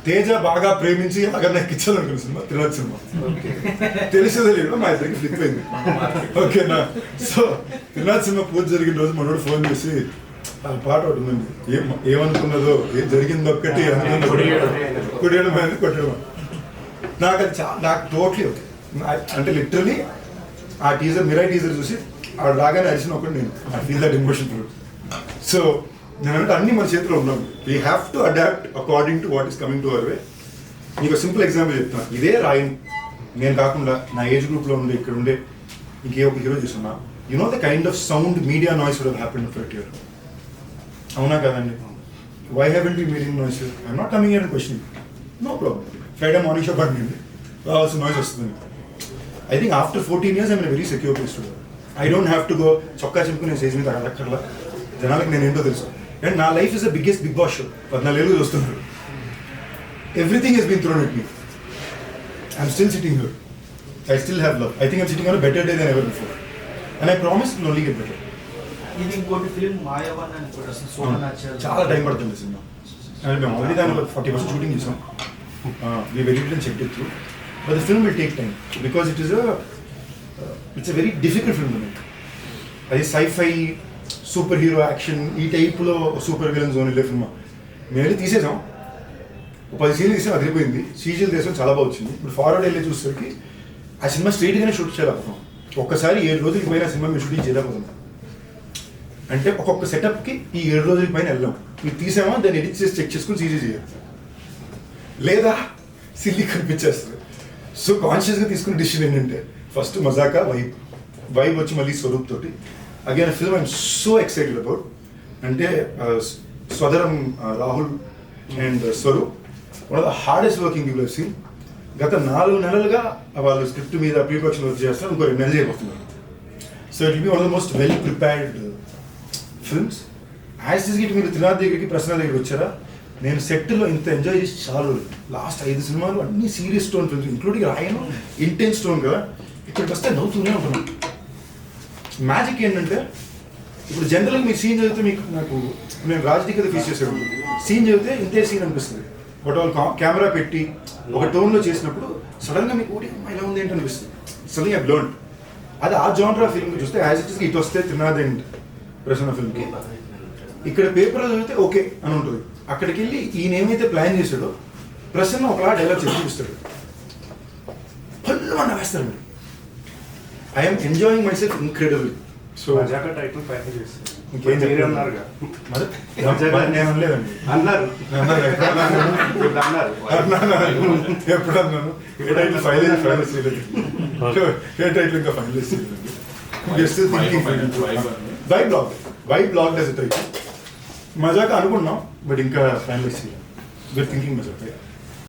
తేజ బాగా ప్రేమించి ఎలాగైనా ఎక్కించాలనుకున్న సినిమా తిరునాథ్ సినిమా. తెలిసేదే లేదు, మా ఇద్దరికి ఫ్లిప్ అయింది. ఓకేనా. సో తిరునాథ్ సినిమా పూజ జరిగిన రోజు మనోడు ఫోన్ చేసి ఆ పాట ఒకటి ఉందండి, ఏమనుకున్నదో ఏం జరిగిందో ఒక్కటి కొట్టేయడం అనేది కొట్టడం. నాకు అది నాకు టోటలీ ఓకే. అంటే లిటరలీ ఆ టీజర్ మిరాయి టీజర్ చూసి ఆ రాగానే అరిచిన ఒకటి నేను I feel that emotion through. So నేనంటే అన్ని మన చేతిలో ఉన్నాం. We have to adapt according to what is coming to our way. మీకు సింపుల్ ఎగ్జాంపుల్ చెప్తాను. ఇదే రాయన్ నేను కాకుండా నా ఏజ్ గ్రూప్లో ఉండే ఇక్కడ ఉండే ఇంకే ఒక హీరో చూస్తున్నా, you know the kind of sound media noise would have happened for it year. అవునా కదండి? Why haven't you meeting noise? I'm not coming here and questioning. No problem. Friday morning show పడింది రావాల్సిన noise వస్తుంది. I think after 14 years I'm very secure place to. I don't have to go చొక్కా చింపుకునే stage మీద అక్కర్లా. జనాలకు నేను ఏంటో తెలుసు. అండ్ నా life is the biggest Bigg Boss show. 14 ఏళ్ళు చూస్తున్నారు. Everything has been thrown at me. I'm still sitting here. I still have love. I think I'm sitting on a better day than ever before. And I promise it will only get better. ఇది ఇంకోటి film మాయావన్ అని కూడా చాలా time పడుతుంది cinema. And మేము already దాని 40% shooting చేసాం. We very check it through. But the film will take time because it's a very difficult film to make. అది సైఫై సూపర్ హీరో యాక్షన్ ఈ టైప్లో సూపర్ విలన్ జోన్ వెళ్ళే cinema. మేము వెళ్ళి తీసేసాం. 10 సీన్లు తీసాం, అదిరిపోయింది. సీజీలు తీసాం, చాలా బాగా వచ్చింది. ఇప్పుడు ఫార్వర్డ్ వెళ్ళి చూసేసరికి ఆ సినిమా స్ట్రైట్గానే షూట్ చేయలేకపోతున్నాం. ఒక్కసారి 7 రోజులకి పైన సినిమా మేము షూటింగ్ చేయలేకపోతున్నాం. అంటే ఒక్కొక్క సెటప్కి ఈ 7 రోజులకి పైన వెళ్ళాం. మీరు తీసామా దాన్ని ఎడిట్ చేసి చెక్ చేసుకుని సీజీ చేయాలి, లేదా సిల్లీ కనిపించేస్తుంది. సో కాన్షియస్గా తీసుకున్న డిసిషన్ ఏంటంటే ఫస్ట్ మజాకా వైబ్ వచ్చి మళ్ళీ స్వరూప్ తోటి again film I'm so excited about. అంటే స్వదరం Rahul and Swaroop one of the hardest working people have seen. గత 4 నెలలుగా వాళ్ళు స్క్రిప్ట్ మీద ప్రీ ప్రొడక్షన్ వర్క్ చేస్తారు. ఇంకో 2 నెలలు చేయబోతున్నారు. So it will be one of the most well prepared films. As this Git మీరు త్రినాథ్ దగ్గరికి ప్రశ్న దగ్గరికి వచ్చారా, నేను సెట్లో ఇంత ఎంజాయ్ చేసి చాలు. లాస్ట్ 5 సినిమాలు అన్ని సీరియస్ టోన్ ఫిల్మ్స్, ఇంక్లూడింగ్ రాయన్ ఇంటెన్స్ టోన్ కదా. ఇక్కడికి వస్తే నవ్వుతూనే ఉంటున్నాను. మ్యాజిక్ ఏంటంటే ఇప్పుడు జనరల్గా మీరు సీన్ చదివితే నాకు నేను రాజకీయ కదా ఫేస్ చేసాను. సీన్ చదివితే ఇంతే సీన్ అనిపిస్తుంది. బట్ వాళ్ళు కెమెరా పెట్టి ఒక టోన్లో చేసినప్పుడు సడన్గా మీకు ఒకటి ఇలా ఉంది ఏంటి అనిపిస్తుంది. సడన్గా ఐ లెర్న్డ్. అది ఆ జానర్ ఫిల్మ్ చూస్తే యాజ్ ఇట్ ఇస్ ఇటు వస్తే త్రినాథ్ అండ్ ప్రసన్న ఫిల్మ్కి ఇక్కడ పేపర్లో చదివితే ఓకే అని ఉంటుంది. అక్కడికి వెళ్ళి ఈయన ఏమైతే ప్లాన్ చేశాడో ప్రసన్న ఒకలా డైలాగ్ చెప్పి చూపిస్తాడు, పళ్ళు అన్న వేస్తారు మీరు. I'm enjoying my self incredible. So title final చేస్తారు. ఇంకేం చెప్పారు నేను అనలేదండి. అన్నారు ఎప్పుడు అన్నాను? ఏ టైటిల్ ఫైనలైజ్ చేయలేదు. ఏ టైటిల్ ఇంకా ఫైనలైజ్ చేయలేదు. Just thinking. Why blog does it title. మజాక్ అనుకున్నాం బట్ ఇంకా ఫైనలైజ్ చేయాలి. వీఆర్ థింకింగ్ మజాక్.